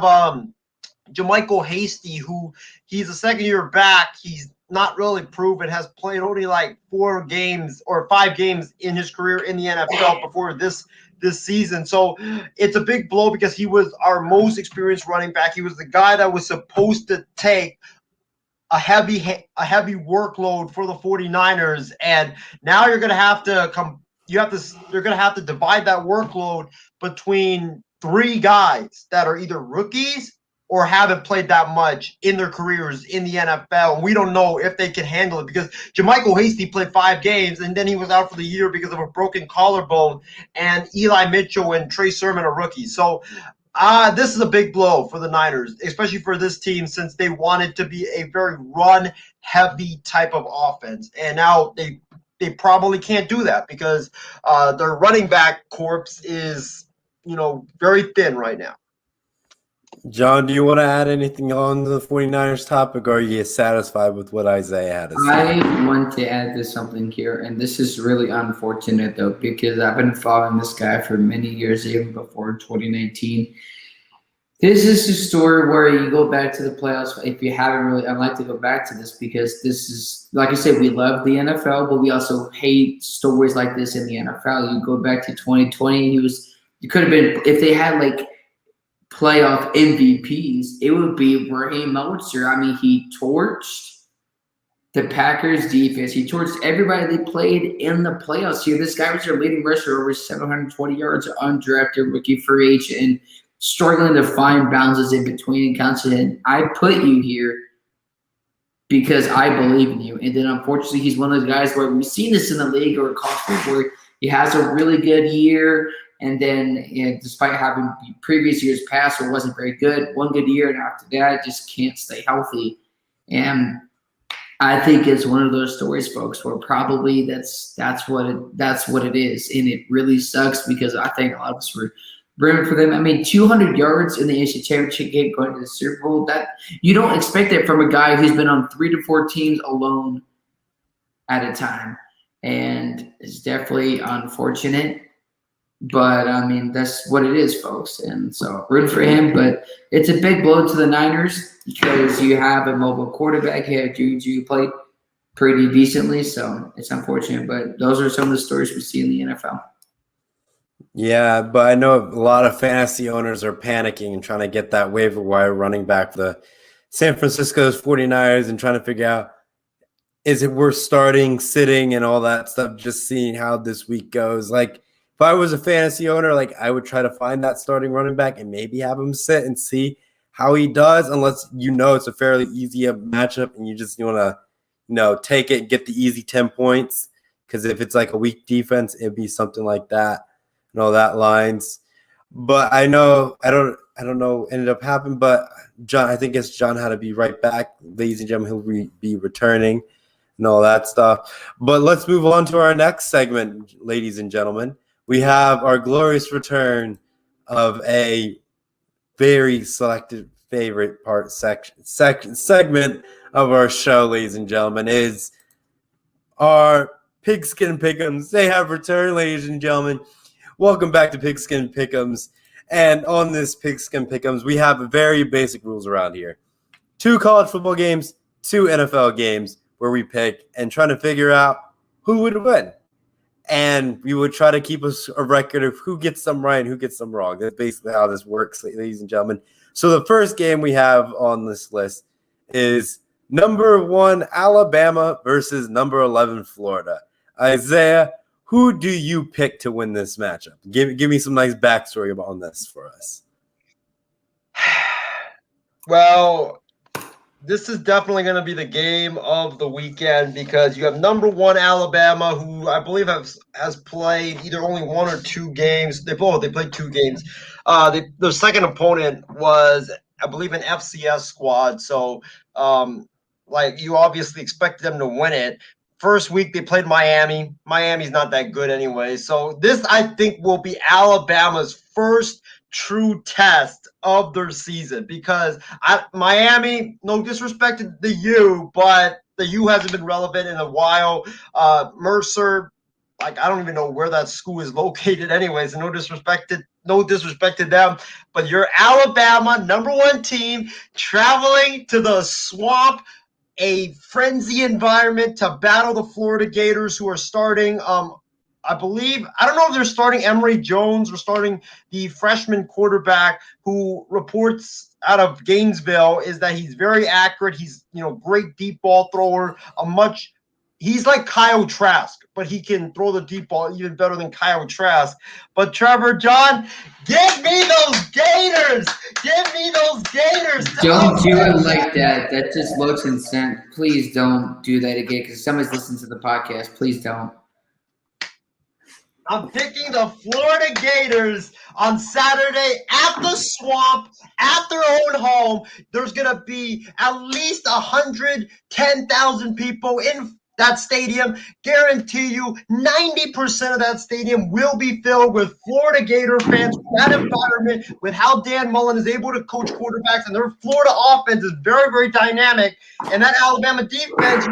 JaMycal Hasty, who he's a second-year back. He's not really proven, has played only 4 games or 5 games in his career in the NFL before this season. So it's a big blow because he was our most experienced running back. He was the guy that was supposed to take a heavy workload for the 49ers, and now you're going to have to you're going to have to divide that workload between three guys that are either rookies or haven't played that much in their careers in the NFL. And we don't know if they can handle it because JaMycal Hasty played 5 games and then he was out for the year because of a broken collarbone, and Eli Mitchell and Trey Sermon are rookies. So this is a big blow for the Niners, especially for this team since they wanted to be a very run-heavy type of offense. And now they probably can't do that because their running back corps is, very thin right now. John, do you want to add anything on the 49ers topic, or are you satisfied with what Isaiah had to say? I want to add to something here, and this is really unfortunate, though, because I've been following this guy for many years, even before 2019. This is a story where you go back to the playoffs. If you haven't really, I'd like to go back to this because this is, like I said, we love the NFL, but we also hate stories like this in the NFL. You go back to 2020, you could have been, if they had like playoff MVPs, it would be Raheem Mostert. I mean, he torched the Packers defense. He torched everybody they played in the playoffs here. This guy was their leading rusher, over 720 yards, undrafted rookie free agent, and struggling to find bounces in between and constant. I put you here because I believe in you. And then unfortunately, he's one of those guys where we've seen this in the league or college football where he has a really good year, and then despite having previous years past where it wasn't very good, one good year, and after that, just can't stay healthy. And I think it's one of those stories, folks, where probably that's what it is, and it really sucks because I think a lot of us were rooting for them. I mean, 200 yards in the AFC Championship game going to the Super Bowl, that you don't expect that from a guy who's been on 3 to 4 teams alone at a time, and it's definitely unfortunate. But, I mean, that's what it is, folks. And so rooting for him. But it's a big blow to the Niners because you have a mobile quarterback here. Juju played pretty decently, so it's unfortunate. But those are some of the stories we see in the NFL. Yeah, but I know a lot of fantasy owners are panicking and trying to get that waiver wire running back for the San Francisco's 49ers and trying to figure out, is it worth starting, sitting, and all that stuff, just seeing how this week goes. Like, if I was a fantasy owner, like I would try to find that starting running back and maybe have him sit and see how he does, unless it's a fairly easy matchup and you just want to, take it and get the easy 10 points. Because if it's like a weak defense, it'd be something like that and all that lines. But I don't know what ended up happening, but John, I think John had to be right back. Ladies and gentlemen, he'll be returning and all that stuff. But let's move on to our next segment, ladies and gentlemen. We have our glorious return of a very selected favorite part segment of our show, ladies and gentlemen, is our Pigskin Pick'ems. They have returned, ladies and gentlemen. Welcome back to Pigskin Pick'ems. And on this Pigskin Pick'ems, we have very basic rules around here. 2 college football games, 2 NFL games where we pick and trying to figure out who would win. And we would try to keep a record of who gets them right and who gets them wrong. That's basically how this works, ladies and gentlemen. So the first game we have on this list is number 1 Alabama versus number 11 Florida. Isaiah, who do you pick to win this matchup? Give me some nice backstory on this for us. Well, this is definitely going to be the game of the weekend because you have number 1 Alabama, who I believe has played either only 1 or 2 games. They played 2 games. Their second opponent was, I believe, an FCS squad. So, you obviously expect them to win it. First week they played Miami. Miami's not that good anyway. So this, I think, will be Alabama's first true test of their season because Miami, no disrespect to the U, but the U hasn't been relevant in a while. Mercer, I don't even know where that school is located anyways. No disrespect to them, but you're Alabama, number 1 team, traveling to the swamp, a frenzy environment to battle the Florida Gators, who are starting I believe, I don't know if they're starting Emory Jones or starting the freshman quarterback who reports out of Gainesville, is that he's very accurate. He's, great deep ball thrower, he's like Kyle Trask, but he can throw the deep ball even better than Kyle Trask. But Trevor, John, give me those Gators. Give me those Gators. Don't do it like that. That just looks insane. Please don't do that again, because somebody's listening to the podcast. Please don't. I'm picking the Florida Gators on Saturday at the Swamp, at their own home. There's going to be at least 110,000 people in that stadium. Guarantee you 90% of that stadium will be filled with Florida Gator fans. That environment, with how Dan Mullen is able to coach quarterbacks, and their Florida offense is very, very dynamic. And that Alabama defense,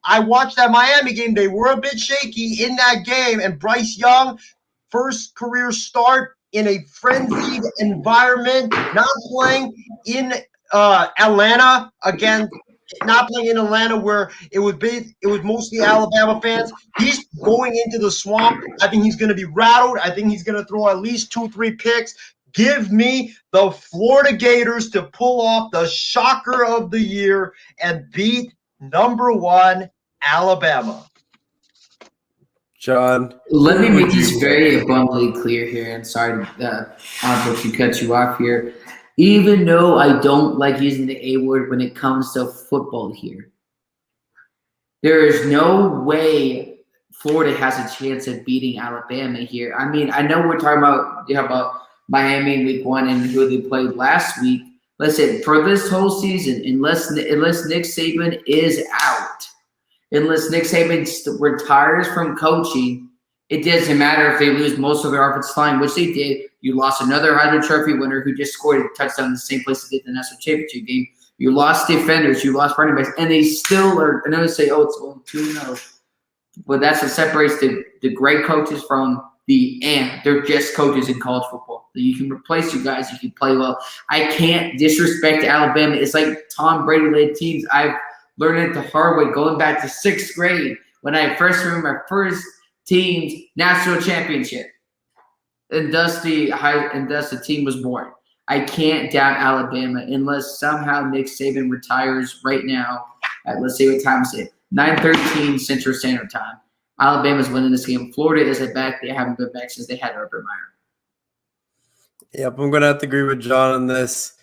I watched that Miami game. They were a bit shaky in that game. And Bryce Young, first career start in a frenzied environment, not playing in Atlanta again. Not playing in Atlanta where it was mostly Alabama fans. He's going into the Swamp. I think he's going to be rattled. I think he's going to throw at least 2-3 picks. Give me the Florida Gators to pull off the shocker of the year and beat number 1 Alabama. John, let me make this very abundantly clear here. And sorry, to cut you off here. Even though I don't like using the A word when it comes to football here, there is no way Florida has a chance of beating Alabama here. I mean, I know we're talking about Miami in week 1 and who they played last week. Listen, for this whole season, unless Nick Saban is out, unless Nick Saban retires from coaching, it doesn't matter if they lose most of their offensive line, which they did. You lost another Heisman Trophy winner who just scored a touchdown in the same place they did the national championship game. You lost defenders, you lost running backs, and they still are. I know they say, it's only 2-0, but that's what separates the great coaches from the ant. They're just coaches in college football. You can replace you guys. You can play well. I can't disrespect Alabama. It's like Tom Brady led teams. I've learned it the hard way going back to 6th grade when I first remember my first team's national championship. And thus the team was born. I can't doubt Alabama unless somehow Nick Saban retires right now at, let's see what time is it, 9:13 Central Standard Time. Alabama's winning this game. Florida isn't back. They haven't been back since they had Urban Meyer. Yep, I'm going to have to agree with John on this.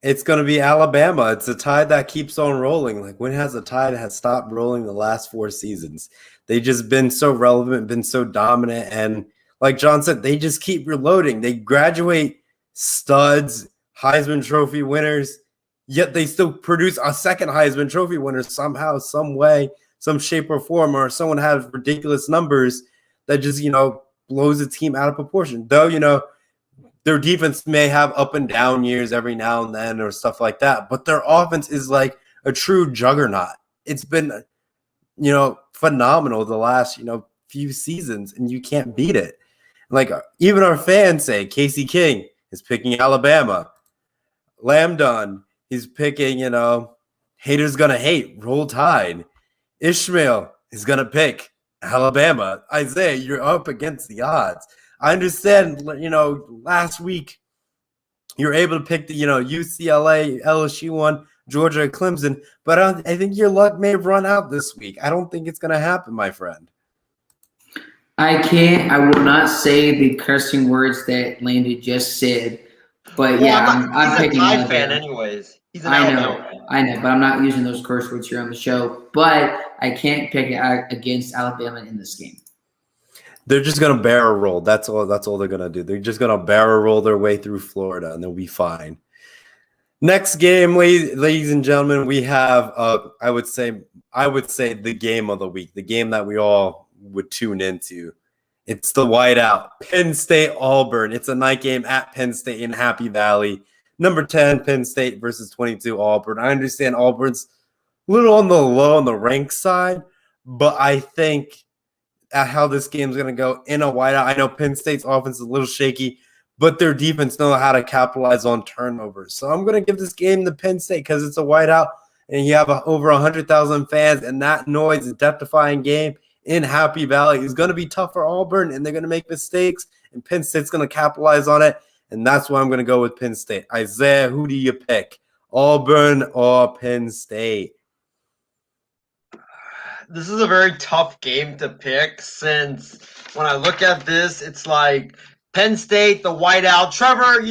It's going to be Alabama. It's a tide that keeps on rolling. Like, when has a tide has stopped rolling the last 4 seasons? They've just been so relevant, been so dominant, and like John said, they just keep reloading. They graduate studs, Heisman Trophy winners, yet they still produce a second Heisman Trophy winner somehow, some way, some shape or form, or someone has ridiculous numbers that just, blows a team out of proportion. Though, their defense may have up and down years every now and then or stuff like that, but their offense is like a true juggernaut. It's been, phenomenal the last, few seasons, and you can't beat it. Like, even our fans say Casey King is picking Alabama. Lambdon, he's picking, haters gonna hate, Roll Tide. Ishmael is gonna pick Alabama. Isaiah, you're up against the odds. I understand, last week you're able to pick the, UCLA, LSU one, Georgia, and Clemson, but I think your luck may have run out this week. I don't think it's gonna happen, my friend. I will not say the cursing words that Landon just said, but I'm picking Alabama. Fan anyways. He's an Alabama fan. I know, but I'm not using those curse words here on the show. But I can't pick against Alabama in this game. They're just gonna barrel roll. That's all they're gonna do. They're just gonna barrel roll their way through Florida, and they'll be fine. Next game, ladies and gentlemen, we have I would say the game of the week, the game that we all would tune into. It's the whiteout, Penn State Auburn. It's a night game at Penn State in Happy Valley. Number 10 Penn State versus 22 Auburn. I understand Auburn's a little on the low on the rank side, but I think at how this game's going to go in a whiteout. I know Penn State's offense is a little shaky, but their defense knows how to capitalize on turnovers. So I'm going to give this game to Penn State because it's a whiteout and you have over 100,000 fans, and that noise, a death-defying game, in Happy Valley is going to be tough for Auburn, and they're going to make mistakes, and Penn State's going to capitalize on it, and that's why I'm going to go with Penn State. Isaiah, who do you pick? Auburn or Penn State? This is a very tough game to pick, since when I look at this, it's like Penn State, the whiteout. Trevor,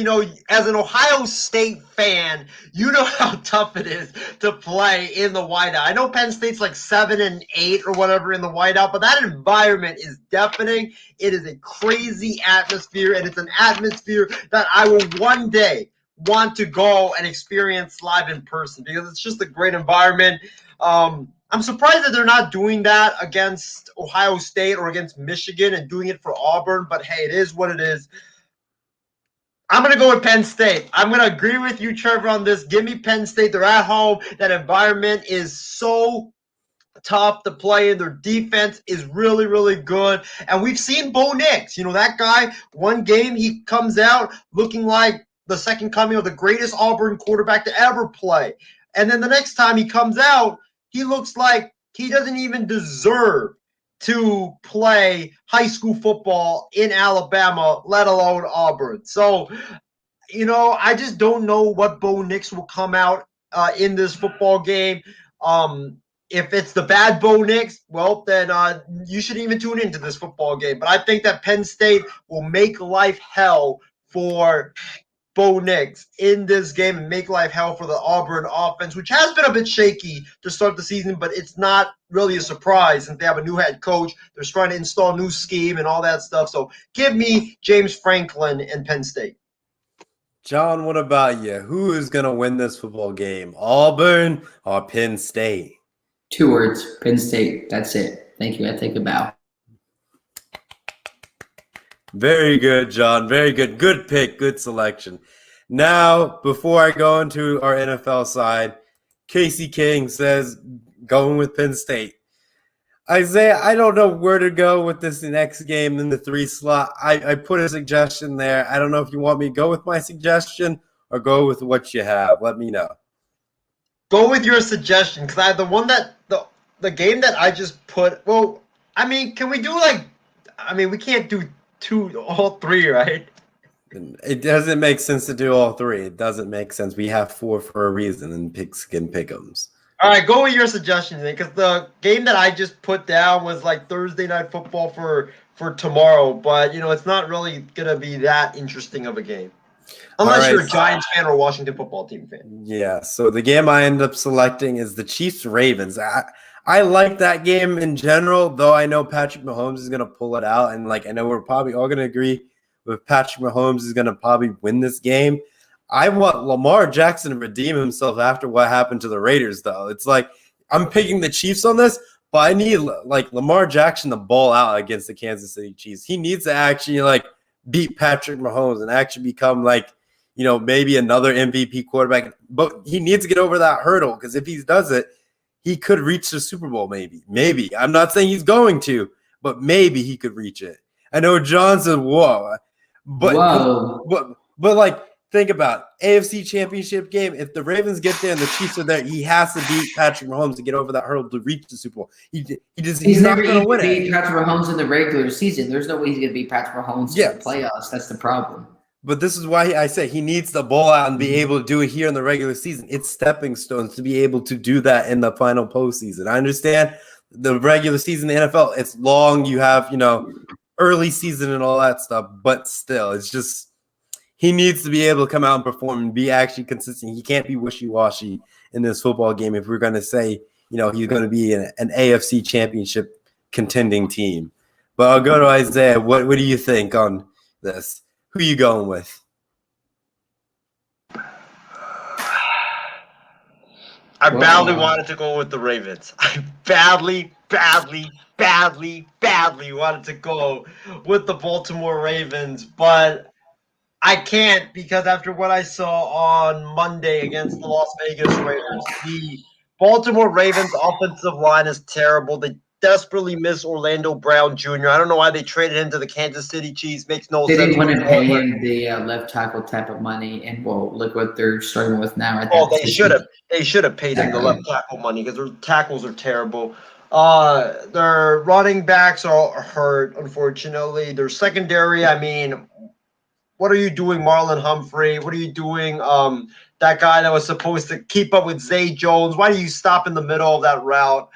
as an Ohio State fan, you know how tough it is to play in the whiteout. I know Penn State's like 7-8 or whatever in the whiteout, but that environment is deafening. It is a crazy atmosphere, and it's an atmosphere that I will one day want to go and experience live in person, because it's just a great environment. I'm surprised that they're not doing that against Ohio State or against Michigan and doing it for Auburn, but hey, it is what it is. I'm going to go with Penn State. I'm going to agree with you, Trevor, on this. Give me Penn State. They're at home. That environment is so tough to play in. Their defense is really, really good. And we've seen Bo Nix. That guy, one game he comes out looking like the second coming of the greatest Auburn quarterback to ever play. And then the next time he comes out, he looks like he doesn't even deserve to play high school football in Alabama, let alone Auburn. So, I just don't know what Bo Nix will come out in this football game. If it's the bad Bo Nix, well, then you shouldn't even tune into this football game. But I think that Penn State will make life hell for Bo Nix in this game and make life hell for the Auburn offense, which has been a bit shaky to start the season, but it's not really a surprise since they have a new head coach. They're trying to install a new scheme and all that stuff. So give me James Franklin and Penn State. John, what about you? Who is going to win this football game? Auburn or Penn State? 2 words, Penn State. That's it. Thank you. I take a bow. Very good, John. Very good. Good pick. Good selection. Now, before I go into our NFL side, Casey King says going with Penn State. Isaiah, I don't know where to go with this next game in the 3 slot. I put a suggestion there. I don't know if you want me to go with my suggestion or go with what you have. Let me know. Go with your suggestion, because I have the game that I just put. Well, can we do we can't do all 3, right? It doesn't make sense to do all 3. It doesn't make sense. We have 4 for a reason, and picks can pick 'ems. All right, go with your suggestion then, because the game that I just put down was like Thursday Night Football for tomorrow, but it's not really gonna be that interesting of a game, unless you're a Giants fan or a Washington Football Team fan. Yeah. So the game I end up selecting is the Chiefs-Ravens. I like that game in general, though I know Patrick Mahomes is going to pull it out. And, I know we're probably all going to agree with Patrick Mahomes is going to probably win this game. I want Lamar Jackson to redeem himself after what happened to the Raiders, though. It's like I'm picking the Chiefs on this, but I need, Lamar Jackson to ball out against the Kansas City Chiefs. He needs to actually, beat Patrick Mahomes and actually become, maybe another MVP quarterback. But he needs to get over that hurdle, because if he does it, he could reach the Super Bowl, maybe. Maybe. I'm not saying he's going to, but maybe he could reach it. I know John said, whoa. But think about it. AFC Championship game. If the Ravens get there and the Chiefs are there, he has to beat Patrick Mahomes to get over that hurdle to reach the Super Bowl. He's never not going to win it. Beat Patrick Mahomes in the regular season. There's no way he's going to beat Patrick Mahomes in the playoffs. That's the problem. But this is why I say he needs to ball out and be able to do it here in the regular season. It's stepping stones to be able to do that in the final postseason. I understand the regular season in the NFL, it's long. You have, early season and all that stuff. But still, it's just he needs to be able to come out and perform and be actually consistent. He can't be wishy-washy in this football game if we're going to say, he's going to be an AFC championship contending team. But I'll go to Isaiah. What do you think on this? Who are you going with? I badly wanted to go with the Ravens. I badly wanted to go with the Baltimore Ravens, but I can't, because after what I saw on Monday against the Las Vegas Raiders, the Baltimore Ravens offensive line is terrible. They desperately miss Orlando Brown Jr. I don't know why they traded him to the Kansas City Chiefs. Makes no sense. They didn't want to pay him the left tackle type of money, and look what they're struggling with now. They should have paid him the left tackle money, because their tackles are terrible. Their running backs are hurt, unfortunately. Their secondary, I mean, what are you doing, Marlon Humphrey? What are you doing? That guy that was supposed to keep up with Zay Jones. Why do you stop in the middle of that route?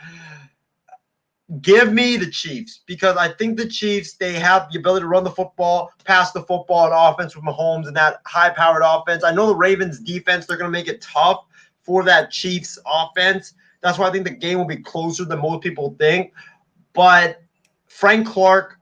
Give me the Chiefs because I think the Chiefs, they have the ability to run the football, pass the football, and offense with Mahomes and that high-powered offense. I know the Ravens' defense, they're going to make it tough for that Chiefs offense. That's why I think the game will be closer than most people think. But Frank Clark,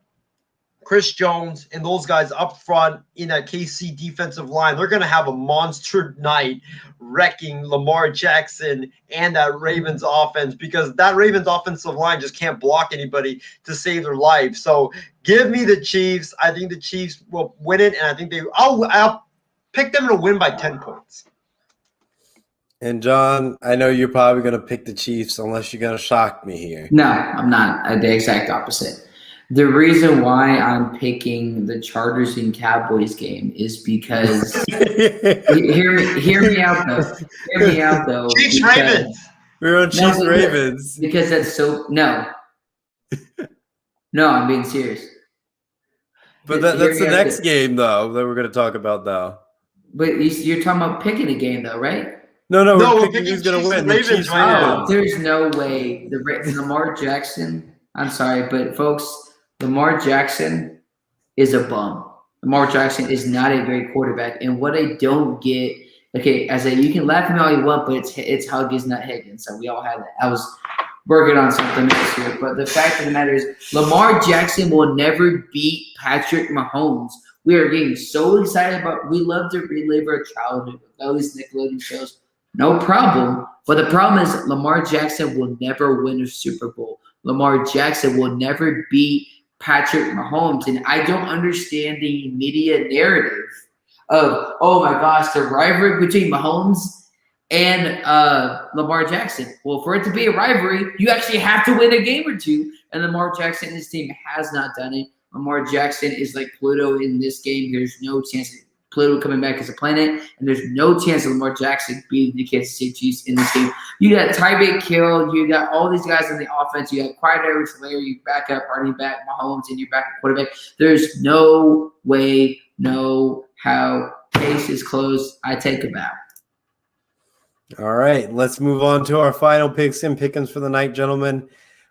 Chris Jones, and those guys up front in that KC defensive line, they're going to have a monster night wrecking Lamar Jackson and that Ravens offense because that Ravens offensive line just can't block anybody to save their life. So give me the Chiefs. I think the Chiefs will win it, and I think I'll pick them to win by 10 points. And John, I know you're probably going to pick the Chiefs unless you're going to shock me here. No, I'm not. The exact opposite. The reason why I'm picking the Chargers and Cowboys game is because hear me out though. Hear me out though. Chiefs Ravens. We're on Chiefs Ravens. Because that's so no. No, I'm being serious. But that's the next game though that we're going to talk about now. But you're talking about picking a game though, right? No, we're picking who's going to win. The Chiefs Ravens. There's no way the Lamar Jackson. I'm sorry, but folks. Lamar Jackson is a bum. Lamar Jackson is not a great quarterback. And what I don't get, okay, you can laugh at me all you want, but it's Huggins, not Higgins. So we all have that. I was working on something else here. But the fact of the matter is, Lamar Jackson will never beat Patrick Mahomes. We are getting so excited we love to relive our childhood with all these Nickelodeon shows. No problem. But the problem is Lamar Jackson will never win a Super Bowl. Lamar Jackson will never beat Patrick Mahomes, and I don't understand the media narrative of, oh my gosh, the rivalry between Mahomes and Lamar Jackson. Well, for it to be a rivalry, you actually have to win a game or two, and Lamar Jackson and his team has not done it. Lamar Jackson is like Pluto in this game. There's no chance of Pluto coming back as a planet, and there's no chance of Lamar Jackson beating the Kansas City Chiefs in this game. You got Tyreek Hill, you got all these guys in the offense, you got Clyde Edwards-Helaire, you back up, running back, Mahomes, and your backup quarterback. There's no way, no how. Case is closed. I take him out. All right, let's move on to our final picks and pick'ems for the night, gentlemen.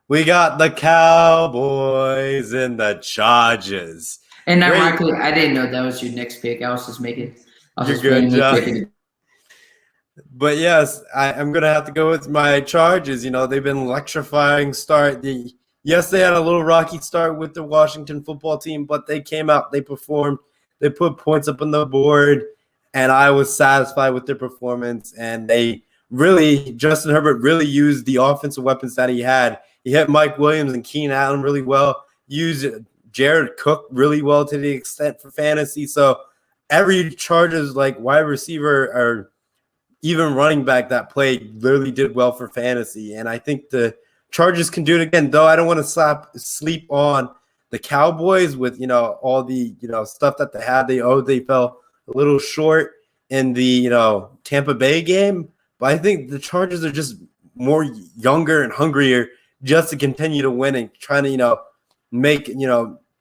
We got the Cowboys and the Chargers. And ironically, I didn't know that was your next pick. I was just making. You're good, John. But yes, I'm going to have to go with my Chargers. You know, they've been electrifying start. Yes, they had a little rocky start with the Washington football team, but they came out, they performed, they put points up on the board, and I was satisfied with their performance. And Justin Herbert really used the offensive weapons that he had. He hit Mike Williams and Keenan Allen really well, used Jared Cook really well to the extent for fantasy. So every Chargers wide receiver or even running back that played literally did well for fantasy. And I think the Chargers can do it again, though I don't want to sleep on the Cowboys with, all the, stuff that they had. They fell a little short in the, Tampa Bay game. But I think the Chargers are just more younger and hungrier just to continue to win and trying to, make,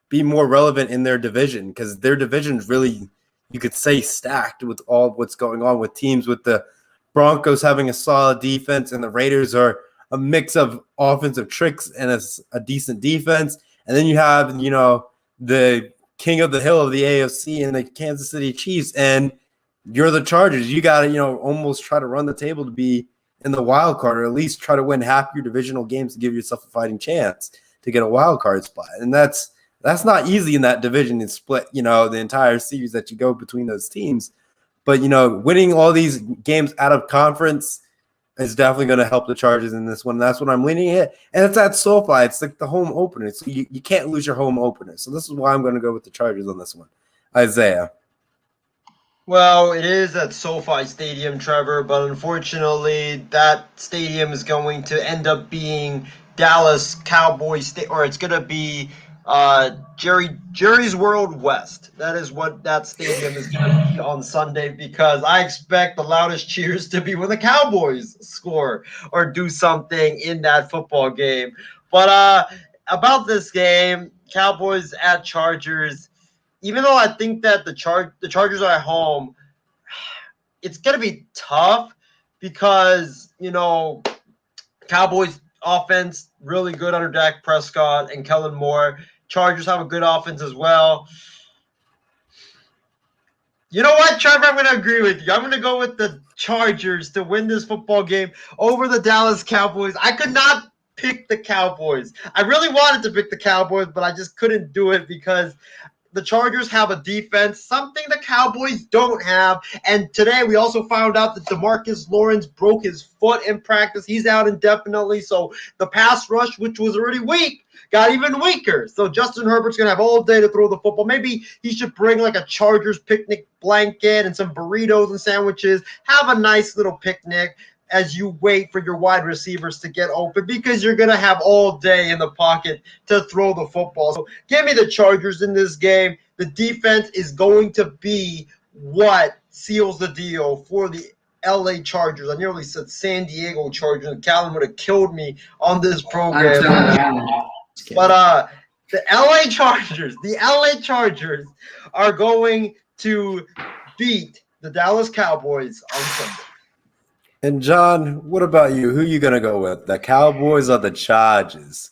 be more relevant in their division, because their division is really, you could say, stacked with all what's going on with teams, with the Broncos having a solid defense and the Raiders are a mix of offensive tricks and a decent defense. And then you have, the king of the hill of the AFC and the Kansas City Chiefs, and you're the Chargers. You got to, almost try to run the table to be in the wild card, or at least try to win half your divisional games to give yourself a fighting chance to get a wild card spot. And that's not easy in that division to split, the entire series that you go between those teams. But, winning all these games out of conference is definitely going to help the Chargers in this one. That's what I'm leaning at. And it's at SoFi. It's like the home opener. So you can't lose your home opener. So this is why I'm going to go with the Chargers on this one. Isaiah. Well, it is at SoFi Stadium, Trevor, but unfortunately that stadium is going to end up being Dallas Cowboys, or it's going to be Jerry's World West. That is what that stadium is going to be on Sunday, because I expect the loudest cheers to be when the Cowboys score or do something in that football game. But about this game, Cowboys at Chargers, even though I think that the Chargers are at home, it's going to be tough because, Cowboys offense really good under Dak Prescott and Kellen Moore. Chargers have a good offense as well. You know what, Trevor? I'm going to agree with you. I'm going to go with the Chargers to win this football game over the Dallas Cowboys. I could not pick the Cowboys. I really wanted to pick the Cowboys, but I just couldn't do it because the Chargers have a defense, something the Cowboys don't have. And today we also found out that DeMarcus Lawrence broke his foot in practice. He's out indefinitely. So the pass rush, which was already weak, got even weaker. So Justin Herbert's going to have all day to throw the football. Maybe he should bring like a Chargers picnic blanket and some burritos and sandwiches. Have a nice little picnic as you wait for your wide receivers to get open, because you're going to have all day in the pocket to throw the football. So give me the Chargers in this game. The defense is going to be what seals the deal for the LA Chargers. I nearly said San Diego Chargers, and Callan would have killed me on this program. But the LA Chargers are going to beat the Dallas Cowboys on Sunday. And John, what about you? Who are you going to go with? The Cowboys or the Chargers?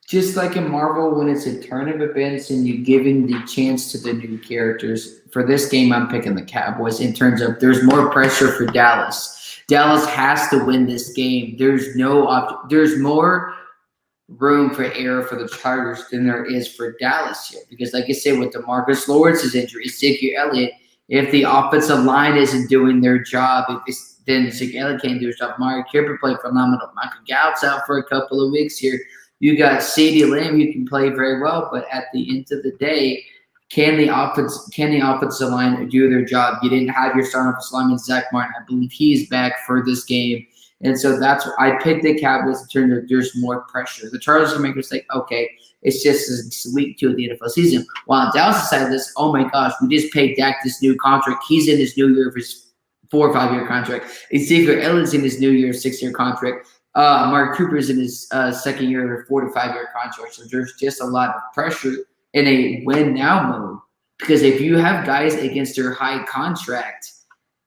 Just like in Marvel, when it's a turn of events and you're giving the chance to the new characters, for this game, I'm picking the Cowboys in terms of there's more pressure for Dallas. Dallas has to win this game. There's more room for error for the Chargers than there is for Dallas here. Because like I said, with DeMarcus Lawrence's injury, Ezekiel Elliott, if the offensive line isn't doing their job, then Ezekiel Elliott can't do his job. Mario Cooper played phenomenal. Michael Gallup's out for a couple of weeks here. You got CeeDee Lamb, who can play very well, but at the end of the day, can the offensive line do their job? You didn't have your starting offensive lineman, Zach Martin. I believe he's back for this game. And so that's why I picked the Cowboys in terms of there's more pressure. The Chargers can make a mistake. Okay, it's just week 2 of the NFL season. While on Dallas decided this, oh my gosh, we just paid Dak this new contract. He's in his new year of his 4 or 5 year contract. Ezekiel Elliott's in his new year 6-year contract. Mark Cooper's in his second year of a 4 to 5 year contract. So there's just a lot of pressure in a win now mode. Because if you have guys against their high contract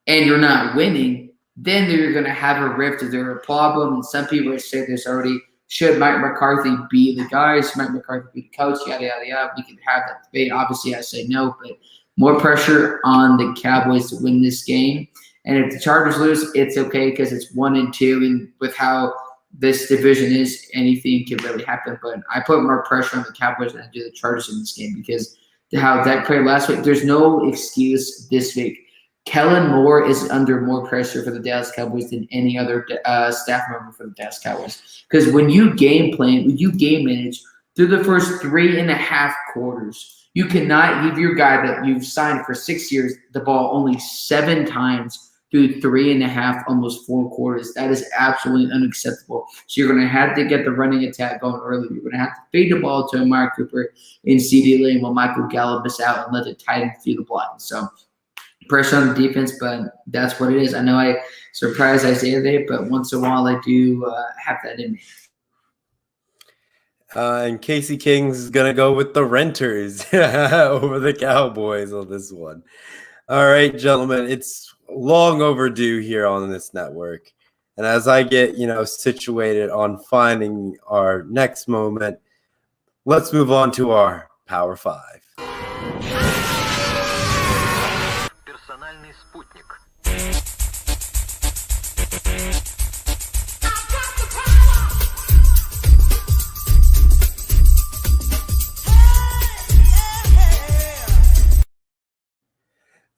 and you're not winning, then you're going to have a rift or they're a problem. And some people say this already. Should Mike McCarthy be the guy? Should Mike McCarthy be the coach? Yada, yada, yada. We can have that debate. Obviously, I say no, but more pressure on the Cowboys to win this game. And if the Chargers lose, it's okay because it's 1-2. And with how this division is, anything can really happen. But I put more pressure on the Cowboys than I do the Chargers in this game because how Dak played last week, there's no excuse this week. Kellen Moore is under more pressure for the Dallas Cowboys than any other staff member for the Dallas Cowboys. Because when you game plan, when you game manage through the first 3.5 quarters, you cannot give your guy that you've signed for 6 years the ball only 7 times through 3.5, almost 4 quarters. That is absolutely unacceptable. So you're going to have to get the running attack going early. You're going to have to feed the ball to Amari Cooper and CeeDee Lamb while Michael Gallup is out and let the tight end feed the block. So pressure on the defense, but that's what it is. I know I surprised Isaiah there, but once in a while I do have that in me. And Casey King's going to go with the Renters over the Cowboys on this one. All right, gentlemen, it's long overdue here on this network. And as I get, situated on finding our next moment, let's move on to our Power 5.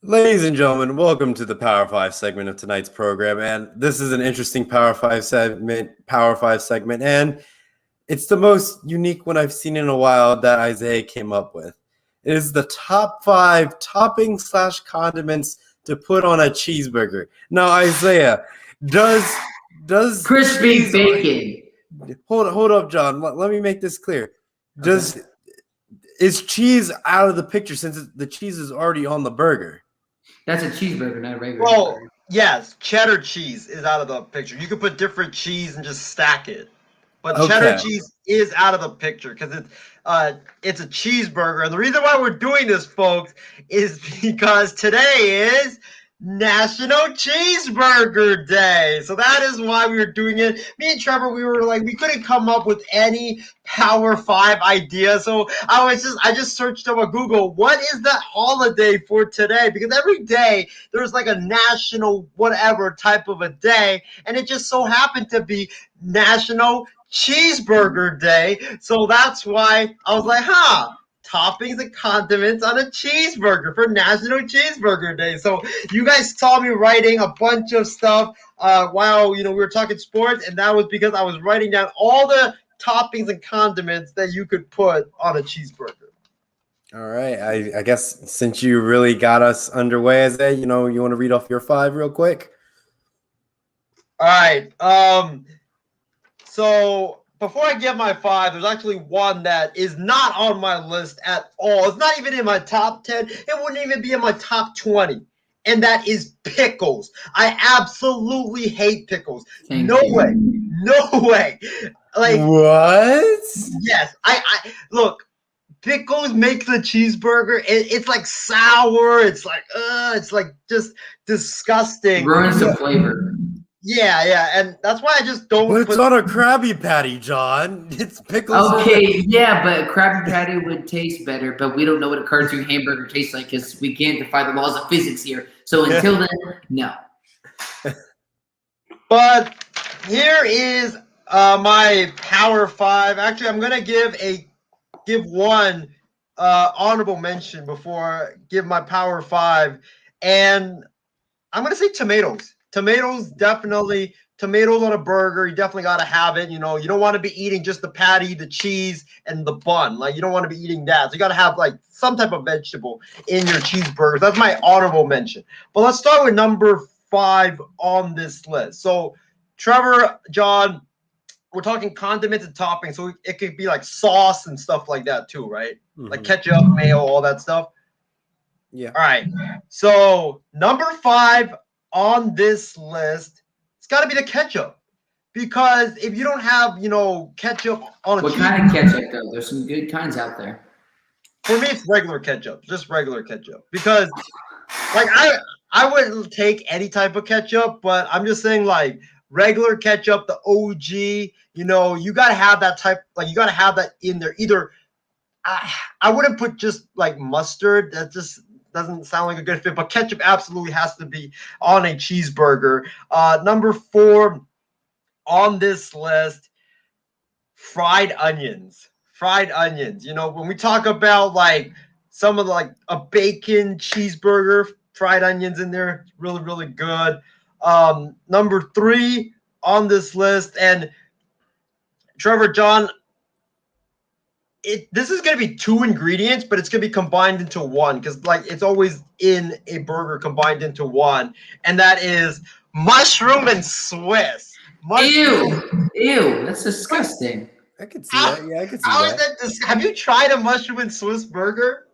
Ladies and gentlemen, welcome to the Power 5 segment of tonight's program. And this is an interesting Power 5 segment, and it's the most unique one I've seen in a while that Isaiah came up with. It is the top 5 toppings / condiments to put on a cheeseburger. Now, Isaiah, does crispy bacon? Hold up, John. Let me make this clear. Is cheese out of the picture since the cheese is already on the burger? That's a cheeseburger, not a regular Well, cheeseburger. yes, cheddar cheese is out of the picture. You can put different cheese and just stack it. But cheddar Okay. cheese is out of the picture because it's a cheeseburger. And the reason why we're doing this, folks, is because today is National Cheeseburger Day. So that is why we were doing it. Me and Trevor, we were like, we couldn't come up with any Power 5 idea. So I just searched up on Google, what is the holiday for today? Because every day there's like a national whatever type of a day. And it just so happened to be National Cheeseburger Day. So that's why I was like, toppings and condiments on a cheeseburger for National Cheeseburger Day. So you guys saw me writing a bunch of stuff while we were talking sports, and that was because I was writing down all the toppings and condiments that you could put on a cheeseburger. All right. I guess since you really got us underway as you want to read off your 5 real quick? All right. So before I give my 5, there's actually one that is not on my list at all. It's not even in my top 10. It wouldn't even be in my top 20. And that is pickles. I absolutely hate pickles. No way. Like, what? Yes. I look, pickles make the cheeseburger. It's like sour. It's like just disgusting. Ruins the flavor. Yeah, and that's why I just don't. But it's on a Krabby Patty, John. It's pickles. Okay, yeah, but Krabby Patty would taste better, but we don't know what a cartoon hamburger tastes like because we can't defy the laws of physics here. So until then, no. But here is my Power 5. Actually, I'm gonna give one honorable mention before I give my Power 5, and I'm gonna say tomatoes. Tomatoes, definitely. Tomatoes on a burger, you definitely got to have it. You don't want to be eating just the patty, the cheese, and the bun. Like, you don't want to be eating that. So you got to have like some type of vegetable in your cheeseburgers. That's my honorable mention. But let's start with number 5 on this list. So Trevor, John, we're talking condiments and toppings. So it could be like sauce and stuff like that too, right? Mm-hmm. Like ketchup, mayo, all that stuff. Yeah. All right. So number 5 on this list, it's got to be the ketchup, because if you don't have ketchup on a what kind of ketchup though? There's some good kinds out there. For me, it's regular ketchup, just regular ketchup, because like I wouldn't take any type of ketchup, but I'm just saying like regular ketchup, the OG. You got to have that type. Like you got to have that in there. Either I wouldn't put just like mustard. That just doesn't sound like a good fit, but ketchup absolutely has to be on a cheeseburger. Number 4 on this list, fried onions. Fried onions. When we talk about like some of like a bacon cheeseburger, fried onions in there, really, really good. Number 3 on this list, and Trevor, John, this is going to be 2 ingredients, but it's going to be combined into one, because like it's always in a burger combined into one, and that is mushroom and Swiss. Ew, that's disgusting. I could see that. Yeah, I could see that. Have you tried a mushroom and Swiss burger?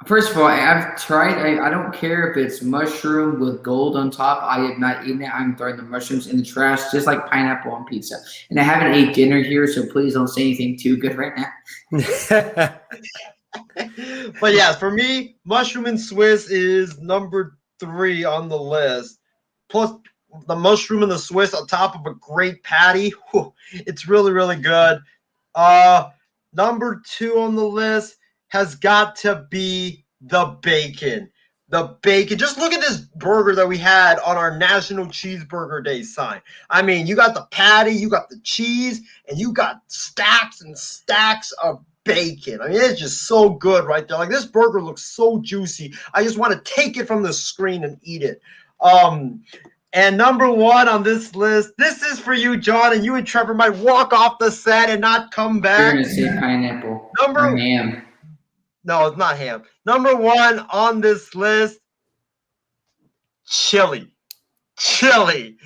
First of all, I've tried. I don't care if it's mushroom with gold on top. I have not eaten it. I'm throwing the mushrooms in the trash, just like pineapple on pizza. And I haven't ate dinner here, so please don't say anything too good right now. But yeah, for me, mushroom and Swiss is number 3 on the list. Plus the mushroom and the Swiss on top of a great patty. Whew, it's really, really good. Number 2 on the list has got to be the bacon. The bacon. Just look at this burger that we had on our National Cheeseburger Day sign. I mean, you got the patty, you got the cheese, and you got stacks and stacks of bacon. I mean, it's just so good right there. Like, this burger looks so juicy. I just want to take it from the screen and eat it. And number 1 on this list, this is for you, John, and you and Trevor might walk off the set and not come back. You're going to say pineapple or ham. No, it's not ham. Number 1 on this list, chili. Chili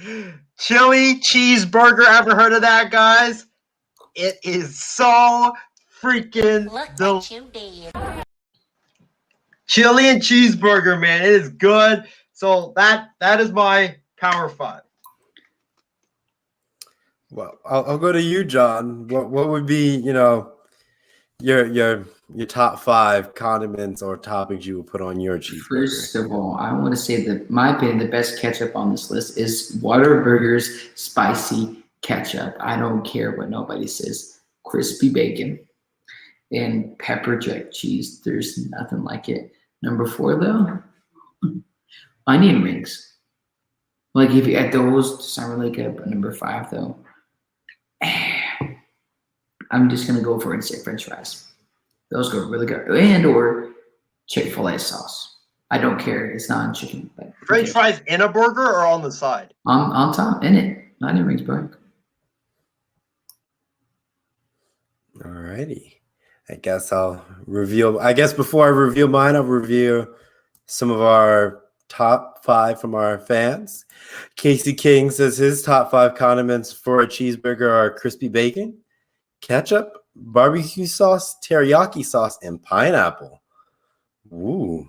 cheeseburger. Ever heard of that, guys? It is so freaking Look delicious. what you did. Chili and cheeseburger, man. It is good. So that is my Power 5. Well, I'll go to you, John. What would be, your top 5 condiments or toppings you would put on your cheeseburger? First of all, I want to say that, my opinion, the best ketchup on this list is Whataburger's spicy ketchup. I don't care what nobody says. Crispy bacon and pepper jack cheese. There's nothing like it. Number 4, though, onion rings. Like, if you add those, it's not really good. But number 5, though, I'm just gonna go for it and say French fries. Those go really good, and or Chick-fil-A sauce. I don't care. It's not on chicken. But French fries in a burger or on the side? on top, in it. Onion rings, bro. Alrighty. I guess before I reveal mine, I'll review some of our top 5 from our fans. Casey King says his top 5 condiments for a cheeseburger are crispy bacon, ketchup, barbecue sauce, teriyaki sauce, and pineapple. Ooh.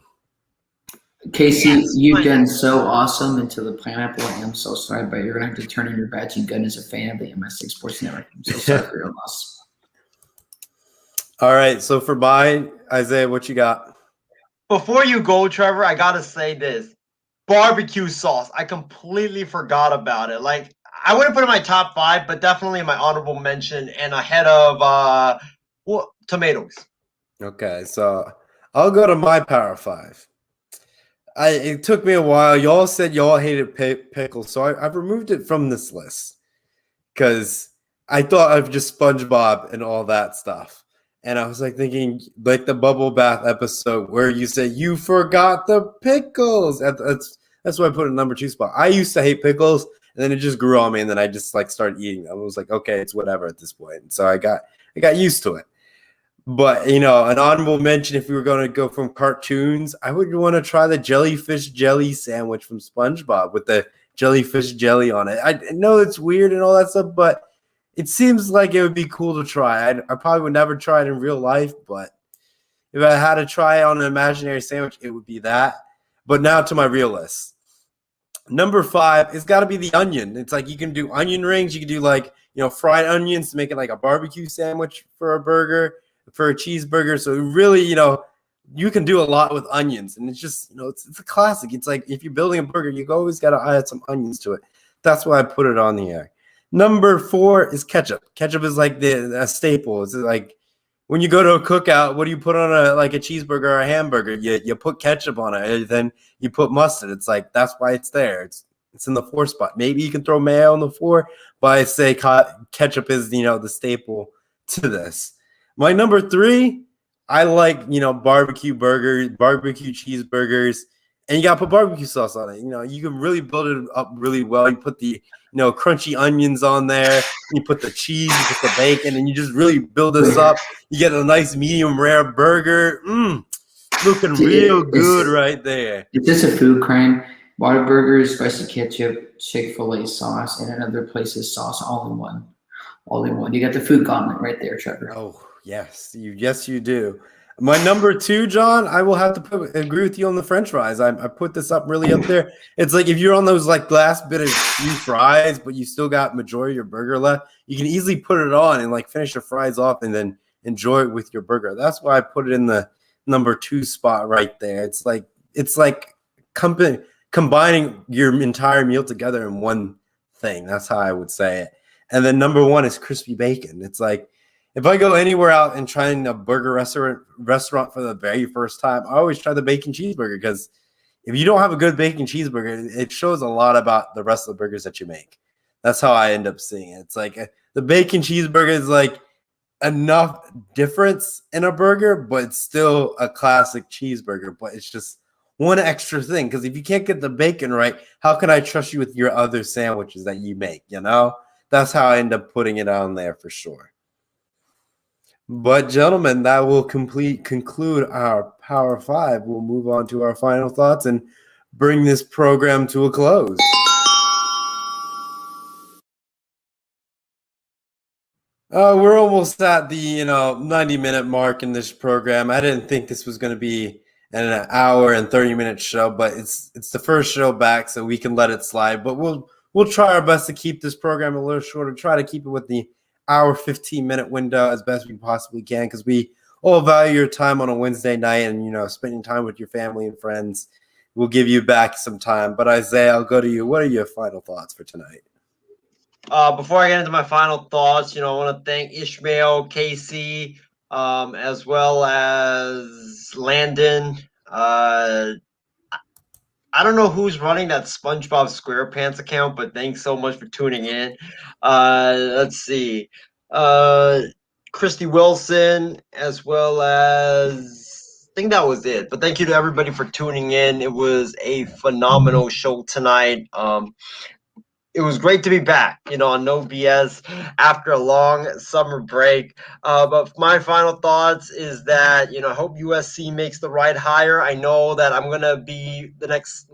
Casey, Yes, you've done pineapple. so awesome into the pineapple. I am so sorry, but you're gonna have to turn in your badge and gun as a fan of the MI6 Sports Network. I'm so sorry for your loss. All right. So for mine, Isaiah, what you got? Before you go, Trevor, I gotta say this. Barbecue sauce. I completely forgot about it. Like, I wouldn't put it in my top 5, but definitely in my honorable mention and ahead of tomatoes. Okay. So I'll go to my Power 5. It took me a while. Y'all said y'all hated pickles, so I've removed it from this list because I thought of just SpongeBob and all that stuff. And I was like thinking, like the bubble bath episode where you say you forgot the pickles. That's why I put it in number 2 spot. I used to hate pickles, and then it just grew on me, and then I just like started eating them. I was like, okay, it's whatever at this point. And so I got used to it. But an honorable mention, if we were going to go from cartoons, I would want to try the jellyfish jelly sandwich from SpongeBob with the jellyfish jelly on it. I know it's weird and all that stuff, but it seems like it would be cool to try. I probably would never try it in real life, but if I had to try it on an imaginary sandwich, it would be that. But now to my real list. Number 5, it's got to be the onion. It's like you can do onion rings. You can do fried onions to make it like a barbecue sandwich for a burger, for a cheeseburger. So really, you can do a lot with onions. And it's just, it's a classic. It's like if you're building a burger, you always got to add some onions to it. That's why I put it on here. Number 4 is ketchup. Ketchup is like a staple. It's like when you go to a cookout, what do you put on a cheeseburger or a hamburger? You put ketchup on it, and then you put mustard. It's like that's why it's there. It's in the 4 spot. Maybe you can throw mayo on the 4, but I say ketchup is the staple to this. My number 3, I like barbecue burgers, barbecue cheeseburgers, and you gotta put barbecue sauce on it. You can really build it up really well. You put the crunchy onions on there. You put the cheese, you put the bacon, and you just really build this up. You get a nice medium rare burger. Looking real good right there. Is this a food crime? Whataburger, spicy ketchup, Chick-fil-A sauce, and another place's sauce all in one. All in one. You got the food gauntlet right there, Trevor. Oh, yes. You do. My number 2, John, I will have to agree with you on the French fries. I put this up really up there. It's like if you're on those like last bit of few fries, but you still got majority of your burger left, you can easily put it on and like finish the fries off and then enjoy it with your burger. That's why I put it in the number 2 spot right there. It's like combining your entire meal together in one thing. That's how I would say it. And then number 1 is crispy bacon. It's like if I go anywhere out and trying a burger restaurant for the very first time, I always try the bacon cheeseburger because if you don't have a good bacon cheeseburger, it shows a lot about the rest of the burgers that you make. That's how I end up seeing it. It's like the bacon cheeseburger is like enough difference in a burger, but it's still a classic cheeseburger. But it's just one extra thing because if you can't get the bacon right, how can I trust you with your other sandwiches that you make? That's how I end up putting it on there for sure. But gentlemen, that will conclude our Power 5. We'll move on to our final thoughts and bring this program to a close. We're almost at the 90-minute mark in this program. I didn't think this was going to be an hour and 30-minute show, but it's the first show back, so we can let it slide. But we'll try our best to keep this program a little shorter. Try to keep it with the hour 15-minute window as best we possibly can, because we all value your time on a Wednesday night and spending time with your family and friends. We'll give you back some time. But Isaiah, I'll go to you. What are your final thoughts for tonight? Before I get into my final thoughts, I want to thank Ishmael, Casey, as well as Landon. I don't know who's running that SpongeBob SquarePants account, but thanks so much for tuning in. Let's see. Christy Wilson, as well as I think that was it. But thank you to everybody for tuning in. It was a phenomenal show tonight. It was great to be back, on No BS after a long summer break. But my final thoughts is that, I hope USC makes the right hire. I know that I'm going to be the next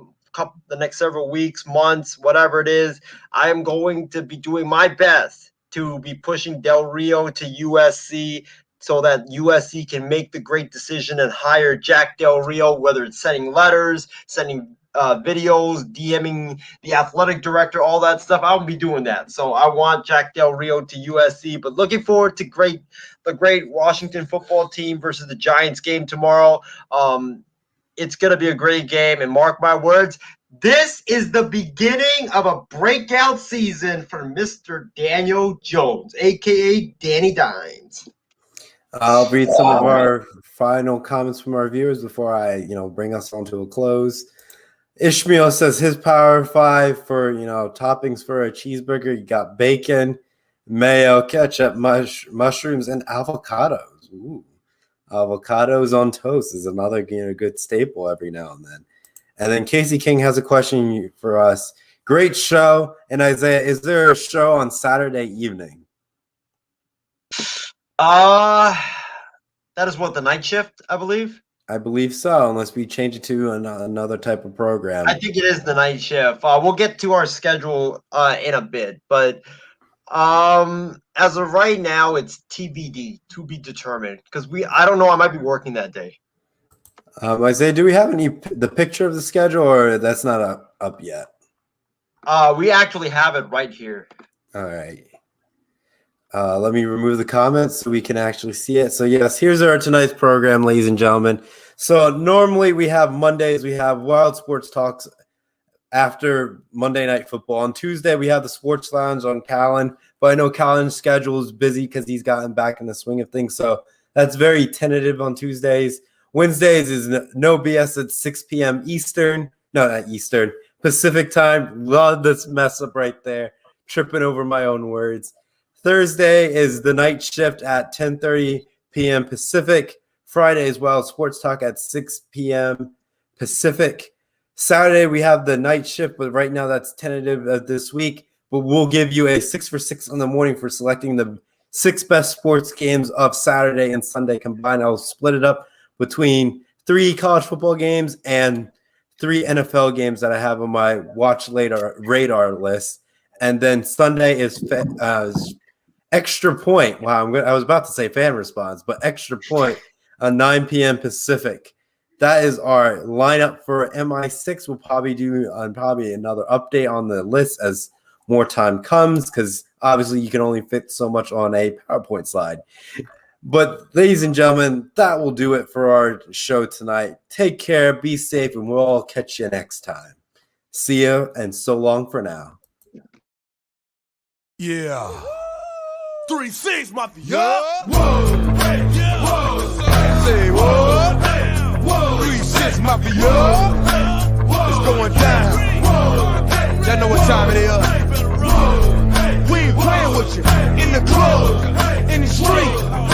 several weeks, months, whatever it is, I am going to be doing my best to be pushing Del Rio to USC so that USC can make the great decision and hire Jack Del Rio, whether it's sending letters, sending videos, DMing the athletic director, all that stuff. I'll be doing that. So I want Jack Del Rio to USC, but looking forward to the great Washington football team versus the Giants game tomorrow. It's going to be a great game, and mark my words, this is the beginning of a breakout season for Mr. Daniel Jones, a.k.a. Danny Dimes. I'll read some of our final comments from our viewers before I, bring us on to a close. Ishmael says his Power 5 for, toppings for a cheeseburger. You got bacon, mayo, ketchup, mushrooms, and avocados. Ooh. Avocados on toast is another good staple every now and then. And then Casey King has a question for us. Great show. And Isaiah, is there a show on Saturday evening? That is what, the night shift, I believe? I believe so, unless we change it to another type of program. I think it is the night shift. We'll get to our schedule in a bit, but as of right now, it's TBD, to be determined, because I don't know, I might be working that day. Isaiah, do we have the picture of the schedule, or that's not up yet? We actually have it right here. All right. Let me remove the comments so we can actually see it. So yes, here's our tonight's program, ladies and gentlemen. So normally we have Mondays, we have Wild Sports Talks after Monday Night Football. On Tuesday, we have the Sports Lounge on Callan, but I know Callan's schedule is busy because he's gotten back in the swing of things. So that's very tentative on Tuesdays. Wednesdays is No BS at 6 p.m. Eastern. No, not Eastern. Pacific time. Love this mess up right there. Tripping over my own words. Thursday is the night shift at 10:30 p.m. Pacific. Friday as well, Sports Talk at 6 p.m. Pacific. Saturday, we have the night shift, but right now that's tentative this week. But we'll give you a 6 for 6 in the morning for selecting the 6 best sports games of Saturday and Sunday combined. I'll split it up between 3 college football games and 3 NFL games that I have on my watch later radar list. And then Sunday is Extra Point. Wow, I was about to say fan response, but Extra Point at 9 p.m. Pacific. That is our lineup for MI6. We'll probably do another update on the list as more time comes, because obviously you can only fit so much on a PowerPoint slide. But ladies and gentlemen, that will do it for our show tonight. Take care, be safe, and we'll all catch you next time. See you, and so long for now. Yeah. 3-6, my Yeah. Whoa. Hey. Yeah. Whoa. Say what? Whoa. 3-6, mafia. It's going down. Y'all know what time it is. We ain't playing with you. In the club, in the street.